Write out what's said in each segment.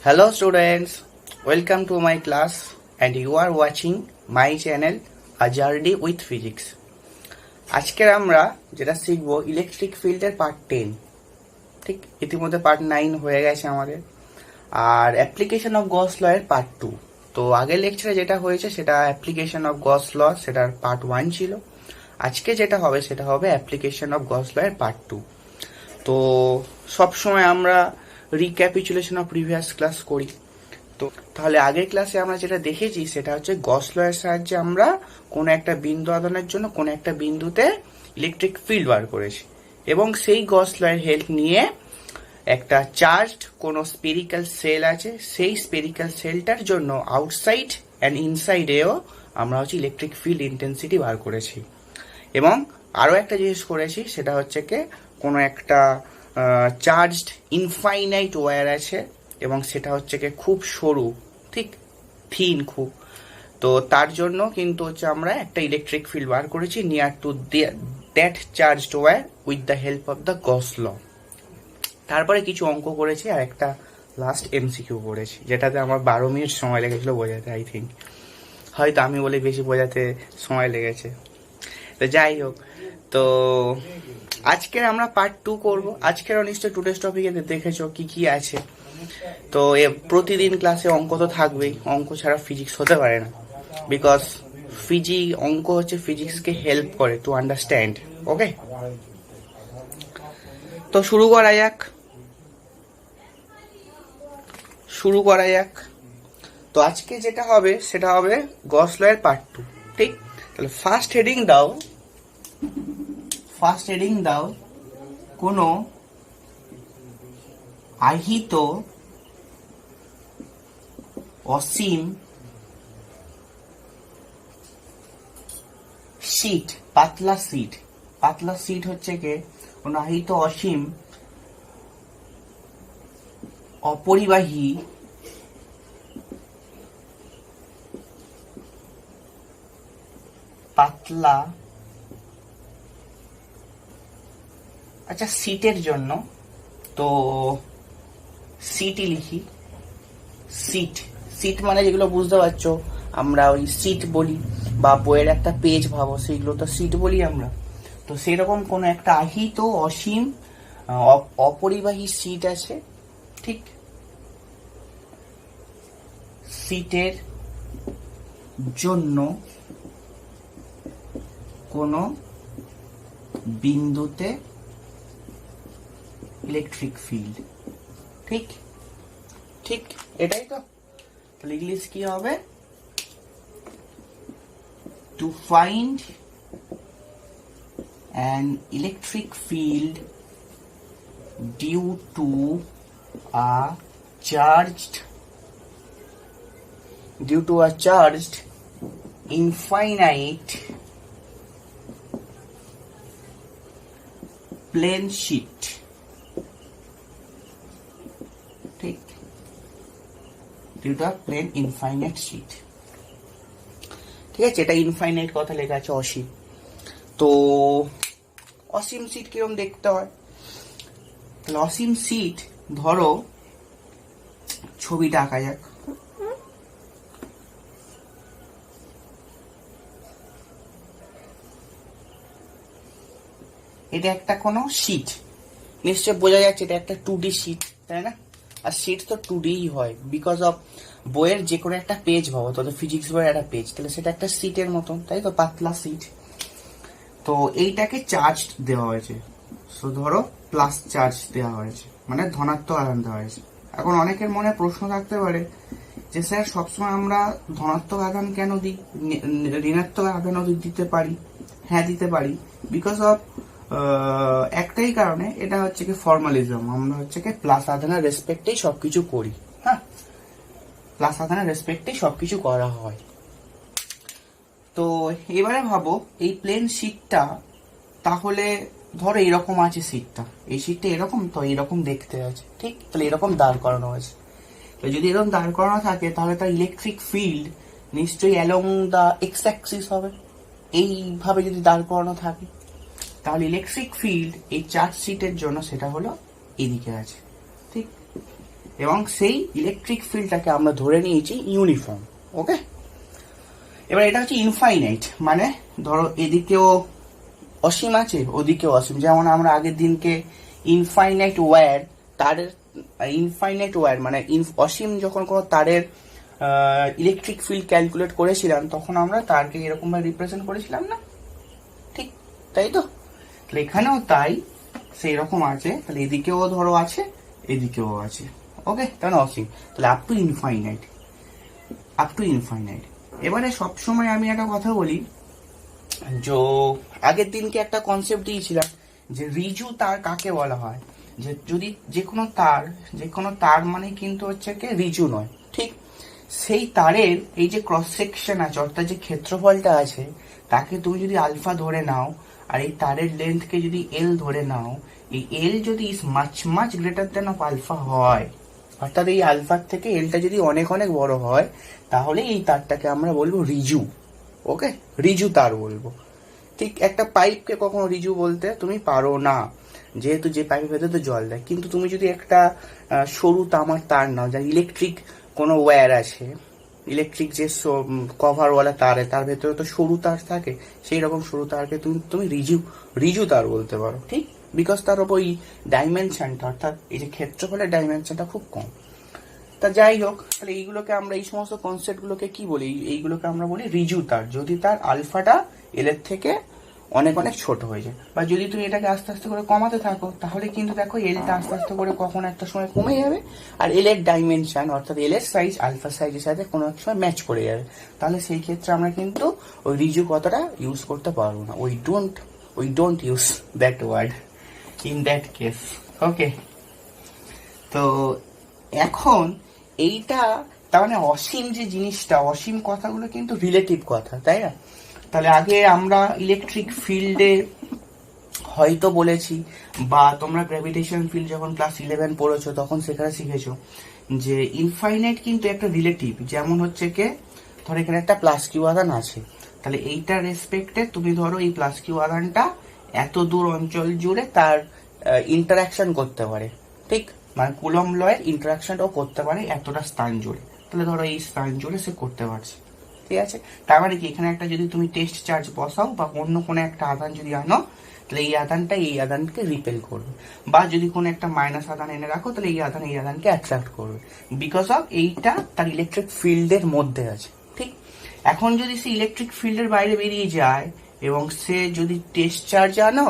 Hello students, welcome to my class and you are watching my channel A Journey with Physics. আজকের আমরা যেটা শিখব electric ফিল্ডের part 10, ঠিক ইতিমধ্যে পার্ট 9 হয়ে গেছে আমাদের, আর অ্যাপ্লিকেশন অফ গস ল এর পার্ট 2। তো আগের লেকচারে যেটা হয়েছে সেটা অ্যাপ্লিকেশন অফ গস ল, সেটার পার্ট 1 ছিল। আজকে যেটা হবে সেটা হবে অ্যাপ্লিকেশন অফ গস ল এর পার্ট 2। তো সবসময় আমরা রিক্যাপিচুলেশন অফ প্রিভিয়াস ক্লাস করি। তো তাহলে আগের ক্লাসে আমরা যেটা দেখেছি সেটা হচ্ছে গস ল এর সাহায্যে আমরা কোনো একটা বিন্দু আধানের জন্য কোনো একটা বিন্দুতে ইলেকট্রিক ফিল্ড বার করেছি, এবং সেই গস ল এর হেল্প নিয়ে একটা চার্জড কোনো স্পেরিক্যাল সেল আছে, সেই স্পেরিক্যাল সেলটার জন্য আউটসাইড অ্যান্ড ইনসাইডেও আমরা হচ্ছে ইলেকট্রিক ফিল্ড ইন্টেন্সিটি বার করেছি। এবং আরও একটা জিনিস করেছি, সেটা হচ্ছে কি কোনো একটা চার্জড ইনফাইনাইট ওয়্যার আছে এবং সেটা হচ্ছে কি খুব সরু, ঠিক থিন খুব। তো তার জন্য কিন্তু হচ্ছে আমরা একটা ইলেকট্রিক ফিল্ড বার করেছি near to that charged wire with the help of the Gauss law. তারপরে কিছু অঙ্ক করেছি আর একটা লাস্ট এমসিকিউ করেছি, যেটাতে আমার 12 মিনিট সময় লেগেছিল বোঝাতে। আই থিঙ্ক হয়তো আমি বলে বেশি বোঝাতে সময় লেগেছে। তো যাই হোক, তো আজকের আমরা পার্ট 2 করব। আজকের নিশ্চয় টুডেস টপিকে দেখেছো কি কি আছে। তো প্রতিদিন ক্লাসে অঙ্ক তো থাকবেই, অঙ্ক ছাড়া ফিজিক্স হতে পারে না, বিকজ অঙ্ক হচ্ছে ফিজিক্সকে হেল্প করে টু আন্ডারস্ট্যান্ড। ওকে, তো শুরু করা যাক। তো আজকে যেটা হবে সেটা হবে গস ল এর পার্ট 2, ঠিক? তাহলে ফার্স্ট হেডিং দাও কোনো আহিত অসীম শীট, পাতলা শীট হচ্ছে কি কোনো আহিত অসীম অপরিবাহী পাতলা, আচ্ছা সিটের জন্য তো সিটই লিখি। সিট মানে যেগুলো বুঝতে পারছো, আমরা ওই সিট বলি বা বইয়ের একটা পেজ ভাবো, সেগুলো তো সিট বলি আমরা। তো সেরকম কোন একটা আহিত অসীম অপরিবাহী সিট আছে, ঠিক? সিটের জন্য কোনো বিন্দুতে ইলেকট্রিক ফিল্ড, ঠিক এটাই তো। তাহলে ইংলিশ কি হবে? To find an electric field due to a charged infinite plane sheet, ঠিক? due to a plane infinite sheet, ঠিক আছে? এটা ইনফাইনাইট কথা লেখা আছে, অসীম। তো অসীম সিট কিরকম দেখতে হয়? তাহলে অসীম সিট, ধরো ছবিটা আঁকা যাক। এটা একটা কোনো শীট, নিশ্চয় বোঝা যাচ্ছে এটা একটা 2D শীট, তাই না? আর শীট তো 2D হয় বিকজ অফ বইয়ের যে কোনো একটা পেজ ভাবো, তো ফিজিক্স বইয়ের একটা পেজ, তাহলে সেটা একটা শীটের মতন, তাই তো, পাতলা শীট। তো এইটাকে চার্জ দেওয়া হয়েছে, সো ধরো প্লাস চার্জ দেওয়া হয়েছে, মানে ধনাত্মক আধান দেওয়া হয়েছে। এখন অনেকের মনে প্রশ্ন থাকতে পারে যে স্যার সবসময় আমরা ধনাত্মক আধান কেন দিই, ঋণাত্মক আধানও দিতে পারি? হ্যাঁ দিতে পারি, বিকজ অফ একটাই কারণে, এটা হচ্ছে কি ফর্মালিজম। আমরা হচ্ছে কি প্লাস আধানের রেসপেক্টেই সবকিছু করি, হ্যাঁ, প্লাস আধানের রেসপেক্টেই সবকিছু করা হয়। তো এবারে ভাবো এই প্লেন শীটটা, তাহলে ধরো এরকম আছে সিটটা, এই সিটটা এরকম, তো এরকম দেখতে আছে, ঠিক? তাহলে এরকম দাঁড় করানো আছে। তো যদি এরকম দাঁড় করানো থাকে তাহলে তার ইলেকট্রিক ফিল্ড নিশ্চয়ই অ্যালং দ্য এক্স অ্যাক্সিস হবে। এইভাবে যদি দাঁড় করানো থাকে তাহলে ইলেকট্রিক ফিল্ড এই চার্জ শিটের জন্য সেটা হলো এদিকে আছে, ঠিক? এবং সেই ইলেকট্রিক ফিল্ডটাকে আমরা ধরে নিয়েছি ইউনিফর্ম। ওকে, এবার এটা হচ্ছে ইনফাইনাইট, মানে ধরো এদিকেও অসীম আছে ওদিকেও অসীম। যেমন আমরা আগের দিনকে ইনফাইনাইট ওয়্যার, তারের ইনফাইনাইট ওয়্যার মানে অসীম যখন কোনো তারের ইলেকট্রিক ফিল্ড ক্যালকুলেট করেছিলাম, তখন আমরা তারকে এরকম ভাবে রিপ্রেজেন্ট করেছিলাম না, ঠিক তাই তো? তাহলে এখানেও তাই, সেই রকম আছে। তাহলে এদিকেও ধরো আছে, এদিকেও আছে। ওকে, তাহলে অসীম, তাহলে up to infinite, up to infinite. এবারে সবসময় আমি একটা কথা বলি, যে আগের দিনকে একটা কনসেপ্ট দিয়েছিলাম যে রিজু তার কাকে বলা হয়, যে যদি যে কোনো তার মানে কিন্তু হচ্ছে কি রিজু নয়, ঠিক? সেই তারের এই যে ক্রস সেকশন আছে, অর্থাৎ যে ক্ষেত্রফলটা আছে, তাকে তুমি যদি আলফা ধরে নাও, আর এই তারের লেন্থকে যদি এল ধরে নাও, এই এল যদি is much much greater than of alpha হয়, অর্থাৎ এই আলফার থেকে এলটা যদি অনেক অনেক বড় হয়, তাহলে এই তারটাকে আমরা বলবো রিজু। ওকে, রিজু তার বলবো। ঠিক, একটা পাইপকে কখনো রিজু বলতে তুমি পারো না, যেহেতু যে পাইপের ভেতরে তো জল দেয়। কিন্তু তুমি যদি একটা সরু তামার তার নাও, যা ইলেকট্রিক কোনো ওয়্যার আছে, ইলেকট্রিক যে কভারওয়ালা তার, তার ভেতরে তো সরু তার থাকে, সেই রকম সরু তারকে তুমি রিজু তার বলতে পারো, ঠিক? বিকজ তার ওই ডাইমেনশনটা, অর্থাৎ এই যে ক্ষেত্রফলের ডাইমেনশনটা খুব কম। তা যাই হোক, তাহলে এইগুলোকে আমরা, এই সমস্ত কনসেপ্ট গুলোকে কি বলি? এইগুলোকে আমরা বলি রিজু তার, যদি তার আলফাটা এল এর থেকে অনেক অনেক ছোট হয়ে যায়। বা যদি তুমি এটাকে আস্তে আস্তে করে কমাতে থাকো, তাহলে কিন্তু দেখো এলটা আস্তে আস্তে করে কখনো একটা সময় কমে যাবে, আর এল এর ডাইমেনশন অর্থাৎ এল এর সাইজ আলফা সাইজের সাথে কোনো এক সময় ম্যাচ করে যাবে। তাহলে সেই ক্ষেত্রে আমরা কিন্তু ওই রিজু কথাটা ইউজ করতে পারবো না। We don't use that word in that case. Okay, তো এখন এইটা তার মানে অসীম যে জিনিসটা, অসীম কথাগুলো কিন্তু রিলেটিভ কথা, তাই না? তাহলে আগে আমরা ইলেকট্রিক ফিল্ডে হয়তো বলেছি, বা তোমরা গ্র্যাভিটেশন ফিল্ড যখন ক্লাস 11 পড়েছো তখন সেখানে শিখেছো যে ইনফাইনাইট কিন্তু একটা রিলেটিভ। যেমন হচ্ছে কে, ধর এখানে একটা প্লাস কিউ আধান আছে, তাহলে এইটার রেসপেক্টে তুমি ধরো এই প্লাস কিউ আধানটা এত দূর অঞ্চল জুড়ে তার ইন্টারাকশন করতে পারে, ঠিক? মানে কুলম্ব লয়ের ইন্টারাকশনটাও করতে পারে এতটা স্থান জুড়ে। তাহলে ধরো এই স্থান জুড়ে সে করতে পারছে, ঠিক আছে? তার মানে কি, এখানে একটা যদি তুমি টেস্ট চার্জ বসাও বা অন্য কোনো একটা আধান যদি আনো, তাহলে এই আধানটা এই আধানকে রিপেল করবে। বা যদি কোনো একটা মাইনাস আধান এনে রাখো, তাহলে এই আধান এই আধানকে অ্যাট্রাক্ট করবে, বিকজ অফ এইটা তার ইলেকট্রিক ফিল্ডের মধ্যে আছে, ঠিক? এখন যদি সে ইলেকট্রিক ফিল্ডের বাইরে বেরিয়ে যায় এবং সে যদি টেস্ট চার্জ আনো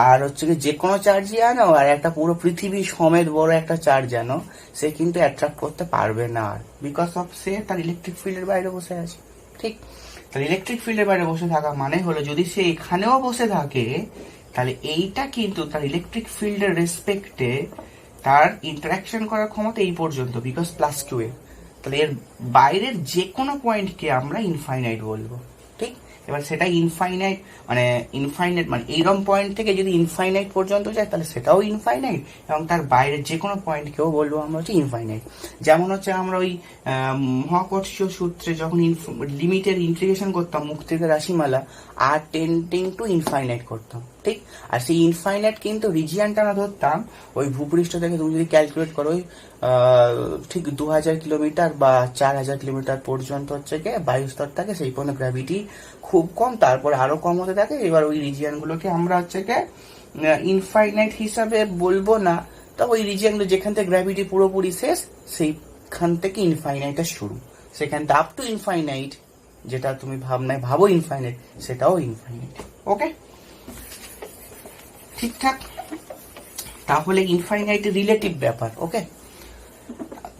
আর হচ্ছে যে কোনো চার্জই আনো আর একটা পুরো পৃথিবী সমেত বড় একটা চার্জ আনো, সে কিন্তু অ্যাট্রাক্ট করতে পারবে না, বিকজ অফ সে তার ইলেকট্রিক ফিল্ডের বাইরে বসে আছে, ঠিক? তাহলে ইলেকট্রিক ফিল্ডের বাইরে বসে থাকা মানে হলো, যদি সে এখানেও বসে থাকে, তাহলে এইটা কিন্তু তার ইলেকট্রিক ফিল্ডের রেসপেক্টে তার ইন্টারাকশন করার ক্ষমতা এই পর্যন্ত, বিকজ প্লাস কিউ এ। তাহলে এর বাইরের যে কোনো পয়েন্টকে আমরা ইনফাইনাইট বলবো, ঠিক? এবার সেটা ইনফাইনাইট মানে এইরকম পয়েন্ট থেকে যদি ইনফাইনাইট পর্যন্ত যায়, তাহলে সেটাও ইনফাইনাইট, এবং তার বাইরের যে কোনো পয়েন্টকেও বলবো আমরা হচ্ছে ইনফাইনাইট। যেমন হচ্ছে আমরা ওই মহাকর্ষীয় সূত্রে যখন লিমিটের ইন্টিগ্রেশন করতাম মুখ থেকে রাশিমালা, আর টেন্ডিং টু ইনফাইনাইট করতাম, ঠিক? আর সেই ইনফাইনাইট কিন্তু রিজিয়ানটা না ধরতাম ওই ভূপৃষ্ঠ থেকে, তুমি যদি ক্যালকুলেট করো ওই ঠিক 2000 কিলোমিটার বা 4000 কিলোমিটার পর্যন্ত হচ্ছে গিয়ে বায়ুস্তর থাকে, সেই পর্যন্ত গ্র্যাভিটি খুব কম, তারপরে আরো কম হতে থাকে। এবার ওই রিজিয়ান গুলোকে আমরা হচ্ছে গিয়ে ইনফাইনাইট হিসাবে বলবো না, তবে ওই রিজিয়ানগুলো যেখান থেকে গ্র্যাভিটি পুরোপুরি শেষ, সেইখান থেকে ইনফাইনাইটের শুরু, সেখান থেকে আপ টু ইনফাইনাইট, যেটা তুমি ভাবো ইনফাইনাইট, সেটাও ইনফাইনাইট। ওকে, ঠিকঠাক? তাহলে ইনফাইনাইট রিলেটিভ ব্যাপার। ওকে,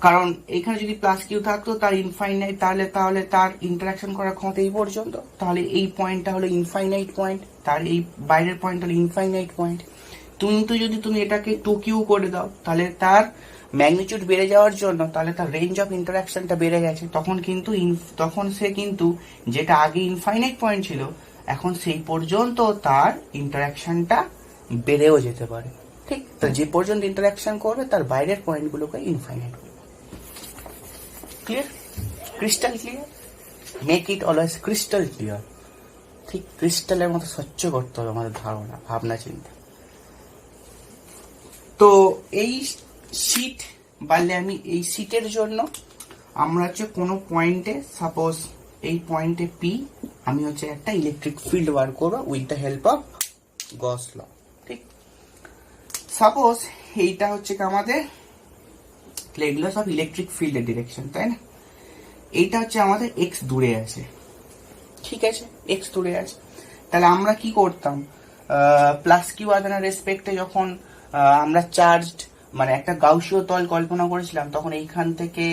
কারণ এখানে যদি প্লাস কিউ থাকতো তার ইনফাইনাইট, তাহলে তার ইন্টারাকশন করার ক্ষমতা এই পর্যন্ত, তাহলে এই পয়েন্টটা হলো ইনফাইনাইট পয়েন্ট, তার এই বাইরের পয়েন্ট হলো ইনফাইনাইট পয়েন্ট। কিন্তু যদি তুমি এটাকে 2Q করে দাও, তাহলে তার ম্যাগনিটিউড বেড়ে যাওয়ার জন্য তাহলে তার রেঞ্জ অফ ইন্টারাকশনটা বেড়ে গেছে, তখন সে কিন্তু যেটা আগে ইনফাইনাইট পয়েন্ট ছিল, এখন সেই পর্যন্ত তার ইন্টারাকশনটা বেড়েও যেতে পারে, ঠিক? তো যে পর্যন্ত ইন্টারাকশন করবে তার বাইরের পয়েন্টগুলোকে infinite. Clear? Crystal clear? Make it always crystal clear, ঠিক? ক্রিস্টালের মতো স্বচ্ছ করতে হবে আমাদের ধারণা, ভাবনা, চিন্তা। তো এই শীট বাড়লে আমি এই সিটের জন্য আমরা হচ্ছে কোনো পয়েন্টে, সাপোজ এই পয়েন্টে পি, আমি হচ্ছে একটা ইলেকট্রিক ফিল্ড বার করবো উইথ দ্য হেল্প অফ গস ল। ঠিক, সাপোজ এইটা হচ্ছে কি আমাদের এগুলো সব ইলেকট্রিক ফিল্ডের ডিরেকশন, তাই না? এইটা হচ্ছে আমাদের এক্স দূরে আছে, ঠিক আছে, এক্স দূরে আছে। তাহলে আমরা কি করতাম, প্লাস কিউ আধানের রেসপেক্টে যখন আমরা চার্জড মানে একটা গাউসীয় তল কল্পনা করেছিলাম, তখন এইখান থেকে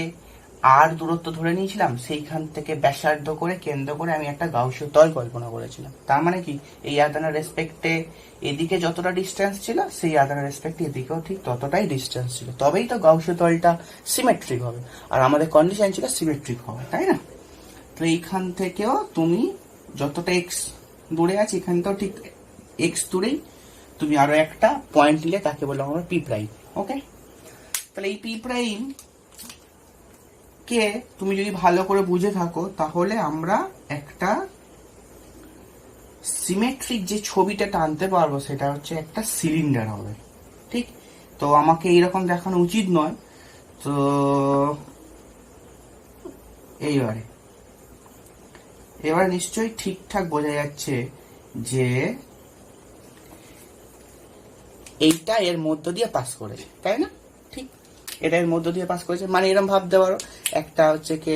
আর দূরত্ব ধরে নিয়েছিলাম, সেইখান থেকে ব্যাসার্ধ করে কেন্দ্র করে আমি একটা গাউসীয় তল কল্পনা করেছিলাম। তার মানে কি, এই আধানের রেসপেক্টে এদিকে যতটা ডিস্টেন্স ছিল, সেই আধানের রেসপেক্টে এদিকেও ঠিক ততটাই ডিস্টেন্স ছিল, তবেই তো গাউসীয় তলটা সিমেট্রিক হবে। আর আমাদের কন্ডিশন ছিল সিমেট্রিক হবে, তাই না? তো এইখান থেকেও তুমি যতটা এক্স দূরে আছে, এখান থেকেও ঠিক এক্স দূরেই তুমি আরো একটা পয়েন্ট নিলে, তাকে বললাম আমরা পি প্রাইম। ওকে, তাহলে এই পি প্রাইম কে তুমি যদি ভালো করে বুঝে থাকো, তাহলে আমরা একটা সিমেট্রিক যে ছবিটা টানতে পারবো, সেটা হচ্ছে একটা সিলিন্ডার হবে। ঠিক, তো আমাকে এইরকম দেখানো উচিত নয়। তো এবারে নিশ্চয়ই ঠিকঠাক বোঝা যাচ্ছে যে এইটা এর মধ্য দিয়ে পাস করেছে, তাই না? ঠিক, এটা এর মধ্য দিয়ে পাস করেছে, মানে এরকম ভাবতে পারো একটা হচ্ছে কি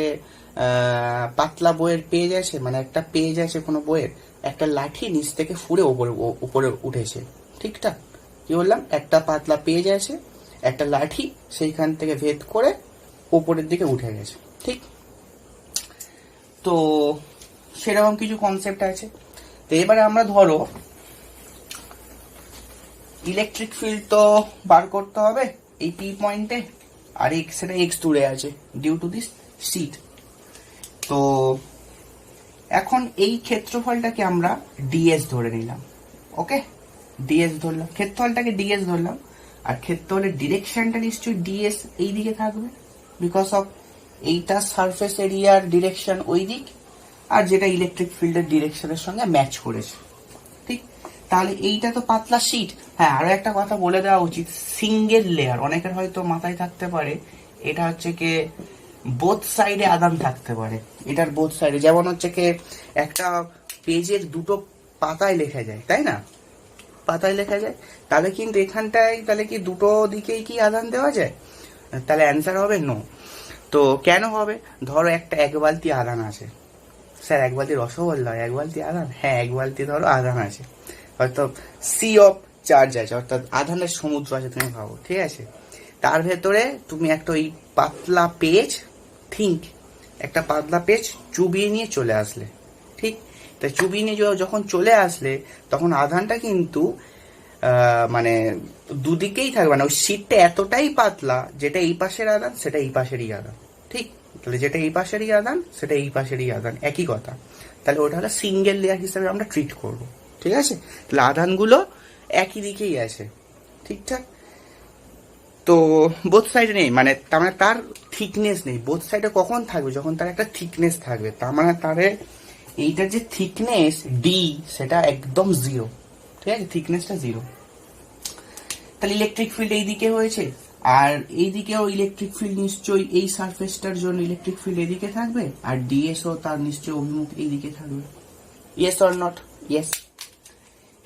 পাতলা বইয়ের পেজ আছে, মানে একটা পেজ আছে কোনো বইয়ের, একটা লাঠি নিচ থেকে ফুড়ে উপরে উঠেছে। ঠিকঠাক কি বললাম, একটা পাতলা পেজ আছে, একটা লাঠি সেইখান থেকে ভেদ করে উপরের দিকে উঠে গেছে। ঠিক, তো সেরকম কিছু কনসেপ্ট আছে। তো এবারে আমরা ধরো ইলেকট্রিক ফিল্ড তো বার করতে হবে এই পি পয়েন্টে, আর সেটা এক্স দূরে আছে ডিউ টু দিস সিট। তো এখন এই ক্ষেত্রফলটাকে আমরা ডিএস ধরে নিলাম। ওকে, ডিএস ধরলাম, ক্ষেত্রফলটাকে ডিএস ধরলাম, আর ক্ষেত্রফলের ডিরেকশনটা নিশ্চয়ই ডিএস এই দিকে থাকবে, বিকজ অফ এইটা সারফেস এরিয়ার ডিরেকশন ওই দিক, আর যেটা ইলেকট্রিক ফিল্ডের ডিরেকশনের সঙ্গে ম্যাচ করেছে। ঠিক, তাহলে এইটা তো পাতলা শীট। হ্যাঁ, আরো একটা কথা বলে দেওয়া উচিত, সিঙ্গেল লেয়ার, অনেকের হয়তো মাথায় থাকতে পারে এটা হচ্ছে কি বোথ সাইডে আদান থাকতে পারে, এটার বোথ সাইডে, যেমন হচ্ছে কি একটা পেজের দুটো পাতায় লেখা যায়, তাই না? পাতায় লেখা যায়, তাহলে কিন্তু এখানটায় তাহলে কি দুটো দিকেই কি আদান দেওয়া যায়? তাহলে অ্যান্সার হবে নো। তো কেন হবে? ধরো একটা এক বালতি আদান আছে, স্যার এক বালতি রসগোল্লা, এক বালতি আদান, হ্যাঁ এক বালতি ধরো আদান আছে, হয়তো সি অফ চার্জ আছে, অর্থাৎ আধানের সমুদ্র আছে, তুমি ভাবো, ঠিক আছে? তার ভেতরে তুমি একটা ওই পাতলা পেজ, ঠিক একটা পাতলা পেজ চুবিয়ে নিয়ে চলে আসলে, ঠিক, তাই চুবিয়ে নিয়ে যখন চলে আসলে, তখন আধানটা কিন্তু মানে দুদিকেই থাকবে, মানে ওই শীটটা এতটাই পাতলা, যেটা এই পাশের আদান সেটা এই পাশেরই আদান। ঠিক, তাহলে যেটা এই পাশেরই আদান সেটা এই পাশেরই আদান, একই কথা। তাহলে ওটা হলো সিঙ্গেল লেয়ার হিসেবে আমরা ট্রিট করব, ঠিক আছে? তাহলে আধানগুলো একই দিকেই আছে, ঠিকঠাক। তো বোথ সাইডে নেই, মানে তার মানে তার থিকনেস নেই। বোথ সাইডে কখন থাকবে? যখন তার একটা থিকনেস থাকবে, তার মানে তার এইটার যে থিকনেস ডি সেটা একদম জিরো, ঠিক আছে? থিকনেসটা জিরো। তাহলে ইলেকট্রিক ফিল্ড এইদিকে হয়েছে, আর এইদিকেও ইলেকট্রিক ফিল্ড নিশ্চয়ই এই সারফেসটার জন্য ইলেকট্রিক ফিল্ড এদিকে থাকবে, আর ডিএসও তার নিশ্চয়ই অভিমুখ এইদিকে থাকবে। Yes or not? ইয়েস।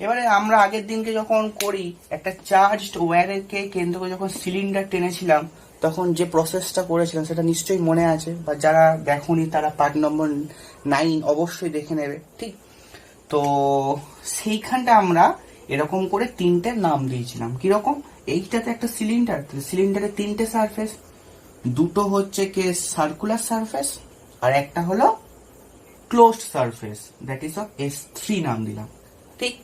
এবারে আমরা আগের দিনকে যখন করি একটা চার্জড ওয়্যারকে কেন্দ্র করে যখন সিলিন্ডার টেনেছিলাম, তখন যে প্রসেসটা করেছিলাম সেটা নিশ্চয়ই মনে আছে, বা যারা দেখোনি তারা পার্ট নম্বর 9 অবশ্যই দেখে নেবে। ঠিক, তো সেইখানটা আমরা এরকম করে তিনটে নাম দিয়েছিলাম। কিরকম? এইটাতে একটা সিলিন্ডার, সিলিন্ডারের তিনটে সারফেস, দুটো হচ্ছে কে সার্কুলার সারফেস, আর একটা হলো closed surface, that is of S3 নাম দিলাম। ঠিক,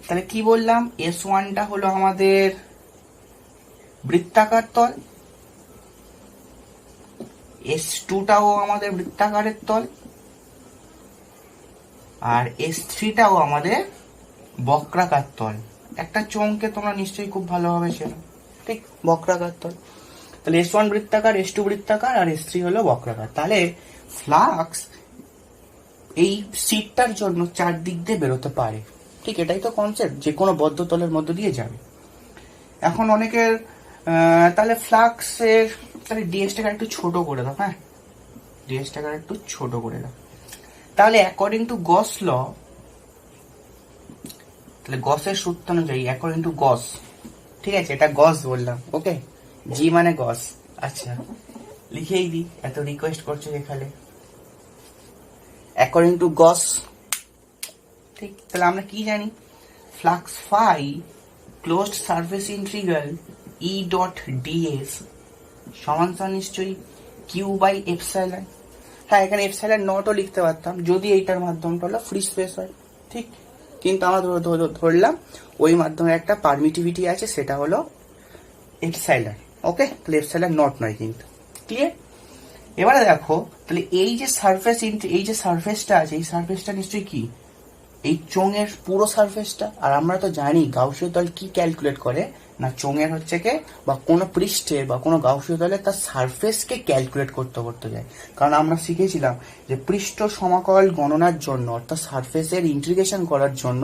তাহলে কি বললাম? S1টা হলো আমাদের বৃত্তাকার তল, S2টাও আমাদের বৃত্তাকারের তল, আর S3টাও আমাদের বক্রাকার তল। একটা চোঙকে তোমরা নিশ্চয়ই খুব ভালোভাবে চেনো, ঠিক, বক্রাকার তল। তাহলে S1 বৃত্তাকার, S2 বৃত্তাকার, আর S3 হলো বক্রাকার। তাহলে ফ্লাক্স এই সিটটার জন্য চারদিক দিয়ে বেরোতে পারে। ঠিক, এটাই তো কনসেপ্ট, যে কোনো বদ্ধ তলের মধ্য দিয়ে যাবে। এখন অনেকের তাহলে ফ্লাক্সের তাহলে ডিএসটাকে একটু ছোট করে দাও। হ্যাঁ, ডিএসটাকে একটু ছোট করে দাও। তাহলে অ্যাকর্ডিং টু গস ল, তাহলে গসের সূত্র অনুযায়ী অ্যাকর্ডিং টু গস, ঠিক আছে, এটা গস বললাম, ওকে, জি মানে গস। আচ্ছা লিখেই দিই, এত রিকোয়েস্ট করছো যেখানে। অ্যাকর্ডিং টু গস, ঠিক, তাহলে আমরা কি জানি, flux phi closed surface integral E dot ds সমান সমান নিশ্চয়ই কিউ বাই এপসাইলন। হ্যাঁ, এখানে এপসাইলন নটও লিখতে পারতাম যদি এইটার মাধ্যমটা হলো ফ্রি স্পেস হয়, ঠিক, কিন্তু আমরা ধরলাম ওই মাধ্যমে একটা পারমিটিভিটি আছে, সেটা হলো এপসাইলন, ওকে, তাহলে এপসাইলন নট নয় কিন্তু, ক্লিয়ার। এবারে দেখো, তাহলে এই যে সারফেস, এই যে সারফেসটা আছে, এই সারফেসটা নিশ্চয়ই কি, এই চোঙের পুরো সারফেসটা। আর আমরা তো জানি গাউসীয় তল কি ক্যালকুলেট করে না, চোঙের হচ্ছে কে বা কোনো পৃষ্ঠের বা কোনো গাউসীয় তলে তার সারফেসকে ক্যালকুলেট করতে যায়। কারণ আমরা শিখেছিলাম যে পৃষ্ঠ সমাকল গণনার জন্য অর্থাৎ সারফেসের ইন্টিগ্রেশন করার জন্য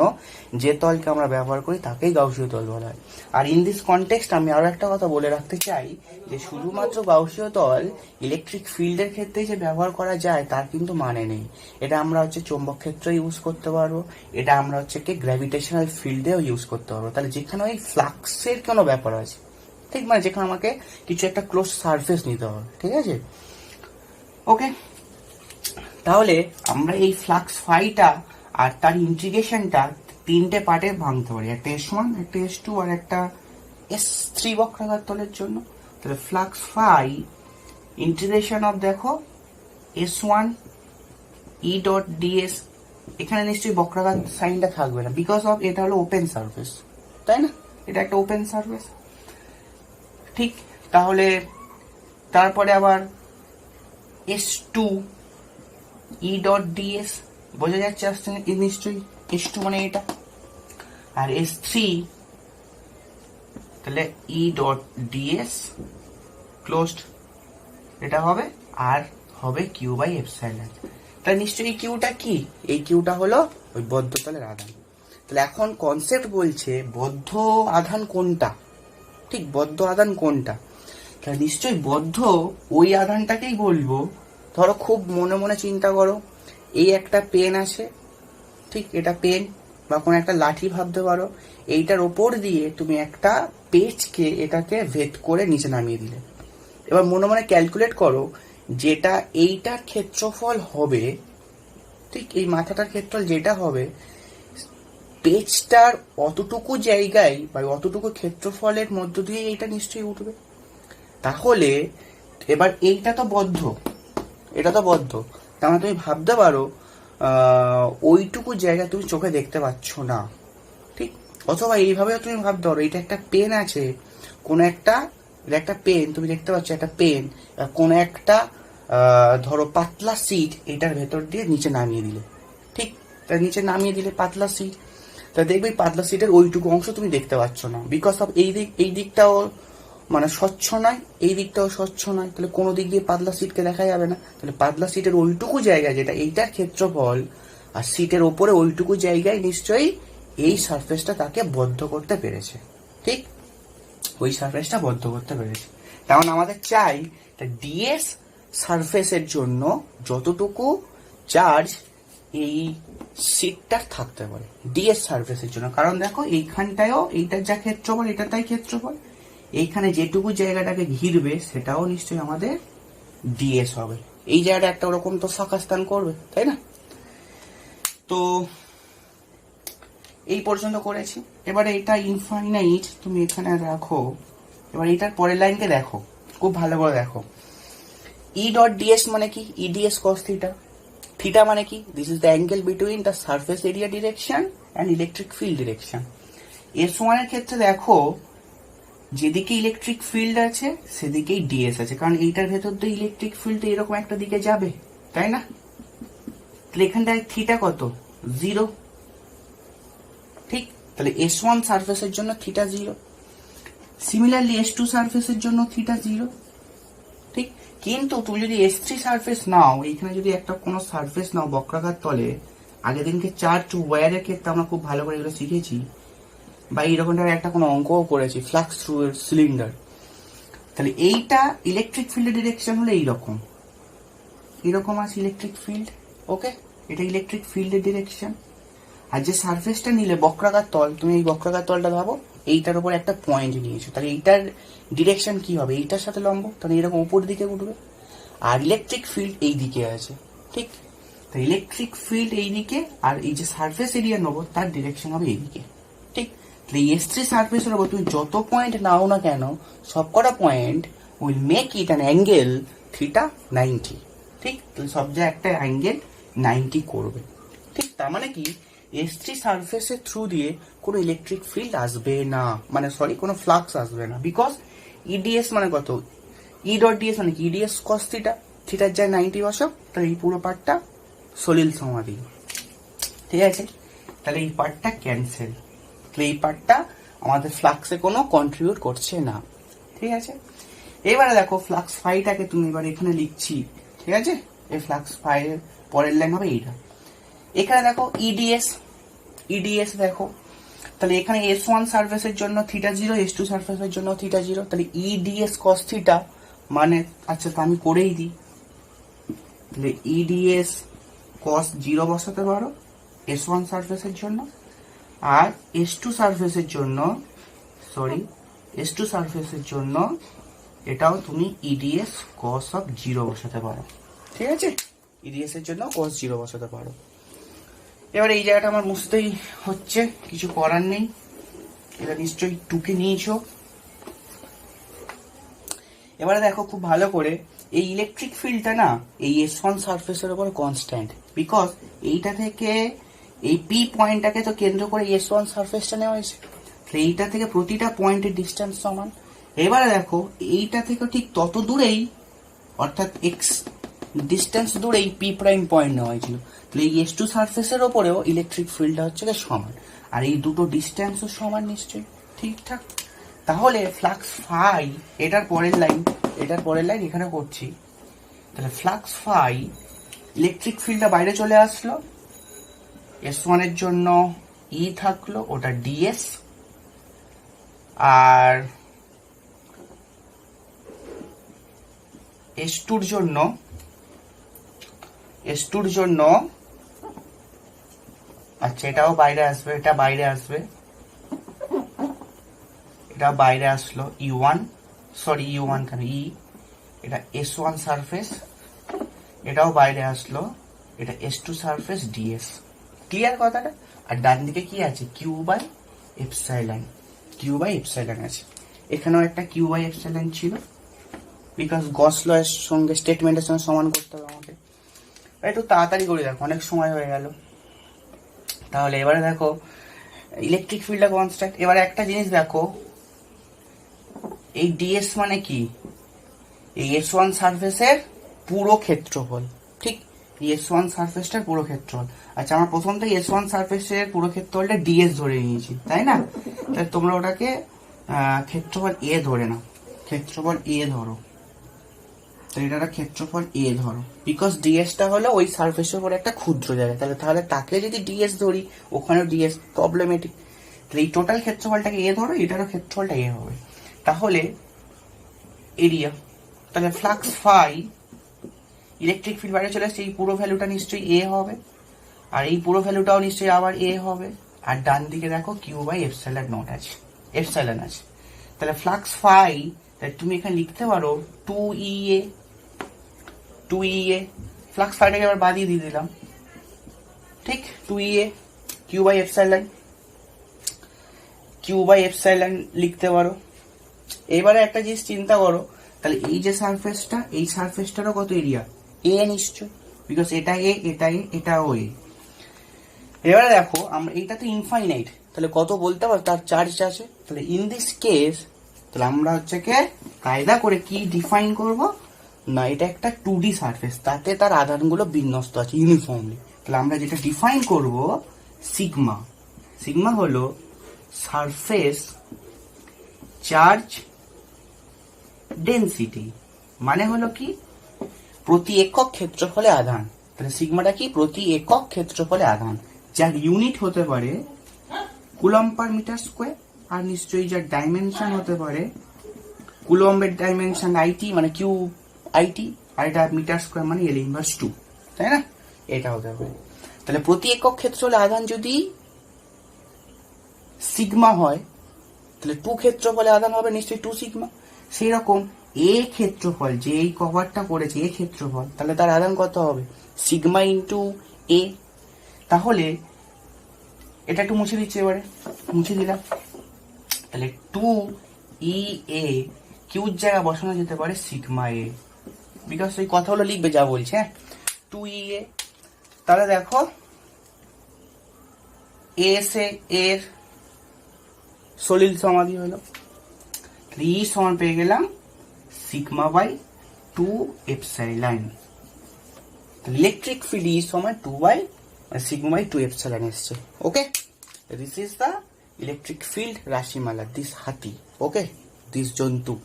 যে তলকে আমরা ব্যবহার করি তাকেই গাউসীয় তল বলা হয়। আর ইন দিস কনটেক্সট আমি আরো একটা কথা বলে রাখতে চাই যে শুধুমাত্র গাউসীয় তল ইলেকট্রিক ফিল্ডের ক্ষেত্রে যে ব্যবহার করা যায় তার কিন্তু মানে নেই। এটা আমরা হচ্ছে চৌম্বক ক্ষেত্রে ইউজ করতে পারবো, এটা আমরা হচ্ছে কি গ্র্যাভিটেশনাল ফিল্ডেও ইউজ করতে পারবো। তাহলে যেখানে ওই ফ্লাক্সের কোনো ব্যাপার আছে, ঠিক, মানে যেখানে আমাকে কিছু একটা ক্লোজ সারফেস নিতে হবে, ঠিক আছে, ওকে। তাহলে আমরা এই ফ্লাক্স ফাইটা আর তার ইন্টিগ্রেশনটা তিনটে পার্টে ভাঙতে পারি, একটা S1, একটা S2 আর একটা S3 বক্রাকার তলের জন্য। তাহলে ফ্লাক্স ফাই ইন্টিগ্রেশন অফ, দেখো, S1 E ডট ডিএস, এখানে নিশ্চয়ই বক্রাকার সাইনটা থাকবে না, বিকজ অফ এটা হলো ওপেন সারফেস, তাই না, এটা একটা ওপেন সারফেস, ঠিক। তাহলে তারপরে আবার S2 E ডট ডিএস, বোঝা যাচ্ছে আসছে নিশ্চয়ই, S2 মানে এটা। আর S3 তাহলে E ডট ডিএস ক্লোজড, এটা হবে, আর হবে কিউ বাই এপসাইলন। তাহলে নিশ্চয়ই কিউটা কি, এই কিউটা হলো ওই বদ্ধ তলের আধান। তাহলে এখন কনসেপ্ট বলছে বদ্ধ আধান কোনটা, ঠিক, বদ্ধ আধান কোনটা। তাহলে নিশ্চয়ই বদ্ধ ওই আধানটাকেই বলবো। ধরো খুব মনে মনে চিন্তা করো, এই একটা পেন আছে, ঠিক, এটা পেন বা কোনো একটা লাঠি ভাবতে পারো, এইটার ওপর দিয়ে তুমি একটা পেজকে এটাকে ভেদ করে নিচে নামিয়ে দিলে। এবার মনে মনে ক্যালকুলেট করো যেটা এইটার ক্ষেত্রফল হবে, ঠিক, এই মাথাটার ক্ষেত্রফল যেটা হবে পেজটার অতটুকু জায়গায় বা অতটুকু ক্ষেত্রফলের মধ্য দিয়ে এইটা নিশ্চয়ই উঠবে। তাহলে এবার এইটা তো বদ্ধ, এটা তো বদ্ধ, তার মানে তুমি ভাবতে পারো ওইটুকু জায়গা তুমি চোখে দেখতে পাচ্ছ না, ঠিক। অথবা এইভাবেও তুমি ভাবতে পারো এটা একটা পেন আছে, কোনো একটা, এটা একটা পেন, তুমি দেখতে পাচ্ছ একটা পেন, কোনো একটা ধরো পাতলা সিট এটার ভেতর দিয়ে নিচে নামিয়ে দিলে, ঠিক, তার নিচে নামিয়ে দিলে পাতলা সিট, তা দেখবে পাতলা সিটের ওইটুকু অংশ তুমি দেখতে পাচ্ছ না, বিকজ অফ এই দিকটাও মানে স্বচ্ছ নয়, এই দিকটাও স্বচ্ছ নয়, তাহলে কোনো দিক দিয়ে পাতলা সিটকে দেখা যাবে না। তাহলে পাতলা সিটের ওইটুকু জায়গা যেটা এইটার ক্ষেত্রফল আর সিটের ওপরে ওইটুকু জায়গায় নিশ্চয়ই এই সারফেসটা তাকে বদ্ধ করতে পেরেছে, ঠিক, ওই সারফেসটা বদ্ধ করতে পেরেছে। তেমন আমাদের চাই ডিএস সারফেসের জন্য যতটুকু চার্জ এই সিটটার থাকতে পারে ডিএস সারফেসের জন্য। কারণ দেখো এইখানটায়ও এইটার যা ক্ষেত্রফল এটা তাই ক্ষেত্রফল, এইখানে যেটুকু জায়গাটাকে ঘিরবে সেটাও নিশ্চয়ই আমাদের ডিএস হবে। এই জায়গাটা একটা ওরকম তো ফাঁকা স্থান করবে, তাই না। তো এই পর্যন্ত করেছি। এবারে এটা ইনফাইনাইট তুমি এখানে রাখো। এবার এটার পরের লাইনকে দেখো, খুব ভালো করে দেখো। ই ডট ডিএস মানে কি, ইডিএস কস থিটা। থিটা মানে কি, this is the angle between the surface area direction and electric field direction. S1 এর ক্ষেত্রে দেখো যেদিকে ইলেকট্রিক ফিল্ড আছে সেদিকেই ডিএস আছে, কারণ এইটার ভেতর দিয়ে ইলেকট্রিক ফিল্ড এরকম একটা দিকে যাবে, তাই না। তাহলে এখানটায় থিটা কত, 0, ঠিক। তাহলে S1 সারফেসের জন্য থিটা 0, সিমিলারলি S2 সারফেসের জন্য থিটা 0, ঠিক। কিন্তু তুমি যদি S3 সারফেস নাও, এইখানে যদি একটা কোনো সারফেস নাও বক্রাকার তলে, আগের দিনকে চার্জ ওয়্যারের ক্ষেত্রে আমরা খুব ভালো করে এগুলো শিখেছি, বা এইরকম একটা কোনো অঙ্কও করেছি, ফ্লাক্স থ্রু সিলিন্ডার। তাহলে এইটা ইলেকট্রিক ফিল্ডের ডিরেকশন হলো এইরকম, এরকম আছে ইলেকট্রিক ফিল্ড। ওকে, এটা ইলেকট্রিক ফিল্ডের ডিরেকশন। আর যে সারফেসটা নিলে বক্রাকার তল, তুমি এই বক্রাকার তলটা ভাবো এইটার উপর একটা পয়েন্ট নিয়েছো, তাহলে এইটার ডিরেকশন কি হবে? এইটার সাথে লম্ব, তাহলে এরকম উপর দিকে উঠবে। আর ইলেকট্রিক ফিল্ড এই দিকে আছে, ঠিক? তো ইলেকট্রিক ফিল্ড এই দিকে, আর এই যে সারফেস এরিয়া নেবো তার ডিরেকশন হবে এইদিকে, ঠিক? তাহলে S3 সারফেসের উপর তুমি যত পয়েন্ট নাও না কেন, সবকটা point will make it an angle theta 90, ঠিক? তাহলে সব যে একটা অ্যাঙ্গেল 90 করবে, ঠিক? তার মানে কি S3 সারফেসের থ্রু দিয়ে কোনো ইলেকট্রিক ফিল্ড আসবে না, মানে সরি কোনো ফ্লাক্স আসবে না, বিকজ ইডিএস মানে কত, ই ডট ডিএস মানে কি, ইডিএস কস থিটা, থিটার যায় 90 বসক, তাহলে এই পুরো পার্টটা সলিল সমাধি, ঠিক আছে? তাহলে এই পার্টটা ক্যান্সেল, তাহলে এই পার্টটা আমাদের ফ্লাক্সে কোনো কন্ট্রিবিউট করছে না, ঠিক আছে? এবারে দেখো ফ্লাক্স ফাইটাকে তুমি এবার এখানে লিখছি, ঠিক আছে? এই ফ্লাক্স ফাই পরের লাইন হবে এইটা। এখানে দেখো ইডিএস, ইডিএস দেখো, তাহলে এখানে S1 সারফেসের জন্য থিটা 0, S2 সারফেসের জন্য থিটা 0, তাহলে ইডিএস কস থিটা মানে, আচ্ছা তো আমি করেই দিই, তাহলে ইডিএস কস 0 বসাতে পারো S1 সারফেসের জন্য, আর S2 সারফেসের জন্য, সরি S2 সারফেসের জন্য এটাও তুমি ইডিএস কস অফ 0 বসাতে পারো, ঠিক আছে? ইডিএস এর জন্য কস 0 বসাতে পারো। এবার এই জায়গাটা আমার মুছতেই হচ্ছে, কিছু করার নেই, এটা নিশ্চয়ই টুকে নিয়েছো। এবারে দেখো খুব ভালো করে, এই ইলেকট্রিক ফিল্ডটা না এই S1 সারফেসের উপর কনস্ট্যান্ট, বিকজ এইটা থেকে এই পি পয়েন্টটাকে তো কেন্দ্র করে S1 সারফেসটা নেওয়া হয়েছে, এইটা থেকে প্রতিটা পয়েন্টের ডিস্টেন্স সমান। এবারে দেখো এইটা থেকে ঠিক তত দূরেই, অর্থাৎ এক্স ডিস্টেন্স দূরেই পি প্রাইম পয়েন্ট নেওয়া হয়েছিল, তাহলে এই S2 সারফেসের ওপরেও ইলেকট্রিক ফিল্ডটা হচ্ছে সমান, আর এই দুটো ডিস্টেন্সও সমান নিশ্চয়ই, ঠিকঠাক? তাহলে ফ্লাক্স ফাই, এটার পরের লাইন, এটার পরের লাইন এখানে করছি, তাহলে ফ্লাক্স ফাই ইলেকট্রিক ফিল্ডটা বাইরে চলে আসলো, S1 এর জন্য ই থাকলো ওটা ডিএস, আর S2 এর জন্য আচ্ছা এটাও বাইরে আসবে, এটা বাইরে আসবে, এটা বাইরে আসলো E1, সরি E1 কেন ই, এটা S1 সারফেস, এটাও বাইরে আসলো, এটা S2 সারফেস ডিএস, ক্লিয়ার কথাটা? আর ডান দিকে কি আছে, Q by epsilon, Q by epsilon আছে, এখানেও একটা কিউ বাই এপসাইলন ছিল, বিকজ গস ল এর সঙ্গে স্টেটমেন্টের সঙ্গে সমান করতে হবে আমাকে। একটু তাড়াতাড়ি করে দেখো, অনেক সময় হয়ে গেল। তাহলে এবারে দেখো ইলেকট্রিক ফিল্ডটা কনস্ট্যান্ট। এবারে একটা জিনিস দেখো, এই ডিএস মানে কি, এই S1 সারফেসের পুরো ক্ষেত্রফল, ঠিক? S1 সারফেসটার পুরো ক্ষেত্রফল। আচ্ছা আমরা প্রথম থেকে S1 সারফেসের পুরো ক্ষেত্রফলটা ডিএস ধরে নিয়েছি, তাই না? তাহলে তোমরা ওটাকে ক্ষেত্রফল এ ধরে নাও, ক্ষেত্রফল এ ধরো, তো এটা ক্ষেত্রফল এ ধরো, বিকজ ডিএসটা হলো ওই সারফেসের উপর একটা ক্ষুদ্র জায়গা, তাহলে তাকে যদি ডিএস ধরি ওখানেও ডিএস প্রবলেমেটিক, তাহলে এই টোটাল ক্ষেত্রফলটাকে এ ধরো, এটারও ক্ষেত্রফলটা এ হবে, তাহলে এরিয়া, তাহলে ফ্লাক্স ফাই ইলেকট্রিক ফিল্ড বাইরে চলে আসছে, এই পুরো ভ্যালুটা নিশ্চয়ই এ হবে, আর এই পুরো ভ্যালুটাও নিশ্চয়ই আবার এ হবে, আর ডান দিকে দেখো কিউ বাই এপসাইলন নট আছে, এপসাইলন আছে, তাহলে ফ্লাক্স ফাই তুমি এখানে লিখতে পারো 2EA, 2EA, ফ্লাক্স ফাইটাকে আবার বাদিয়ে দিয়ে দিলাম, ঠিক? 2EA Q by epsilon, Q by epsilon লিখতে পারো। এবারে একটা জিনিস চিন্তা করো, তাহলে এই যে সারফেসটা, এই সারফেসটারও কত এরিয়া, এ নিশ্চয়, বিকজ এটা এ, এটা এ, এটাও এ। এবারে দেখো আমরা এইটা তো ইনফাইনাইট, তাহলে কত বলতে পারো তার চার্জ আছে, তাহলে ইন দিস কেস তাহলে আমরা হচ্ছে কে কায়দা করে কি ডিফাইন করব না, এটা একটা 2D সারফেস, তাতে তার আধানগুলো বিন্যস্ত আছে ইউনিফর্মলি, তাহলে আমরা যেটা ডিফাইন করব সিগমা, সিগমা হলো সারফেস চার্জ ডেনসিটি, মানে হলো কি প্রতি একক ক্ষেত্রফলে আধান, তাহলে সিগমাটা কি প্রতি একক ক্ষেত্রফলে আধান, যার ইউনিট হতে পারে কুলম্ব পার মিটার স্কোয়ার, আর নিশ্চয়ই যার ডাইমেনশন হতে পারে কুলম্বের ডাইমেনশন আইটি মানে কিউ আইটি, আর এটা মিটার স্কোয়ার মানে এল ইনভার্স 2, তাই না? এটা হতে হবে। তাহলে প্রতি একক ক্ষেত্রফলে আধান যদি সিগমা হয়, তাহলে 2 ক্ষেত্রফলে আধান হবে নিশ্চয়ই 2 সিগমা। সেই রকম এ ক্ষেত্রফল, যে এই কভারটা করেছে এ ক্ষেত্রফল, তাহলে তার আধান কত হবে? সিগমা ইন্টু এ। তাহলে এটা একটু মুছে দিচ্ছি, এবারে মুছে দিলাম। তাহলে 2 ই এ কিউর জায়গা বসানো যেতে পারে সিগমা এ, বিকজ ওই কথাগুলো লিখবে যা বলছে। হ্যাঁ, 2 ই এ। তাহলে দেখো এস এর সলিল সমাধি হলো, ই সমান পেয়ে গেলাম sigma by 2 epsilon. Electric field E সমান 2 বাই সিগমা বাই 2 এপসাইলন এসছে। Okay, this is the electric field রাশিমালা, দিস হাতি। ওকে, দিস জন্তু।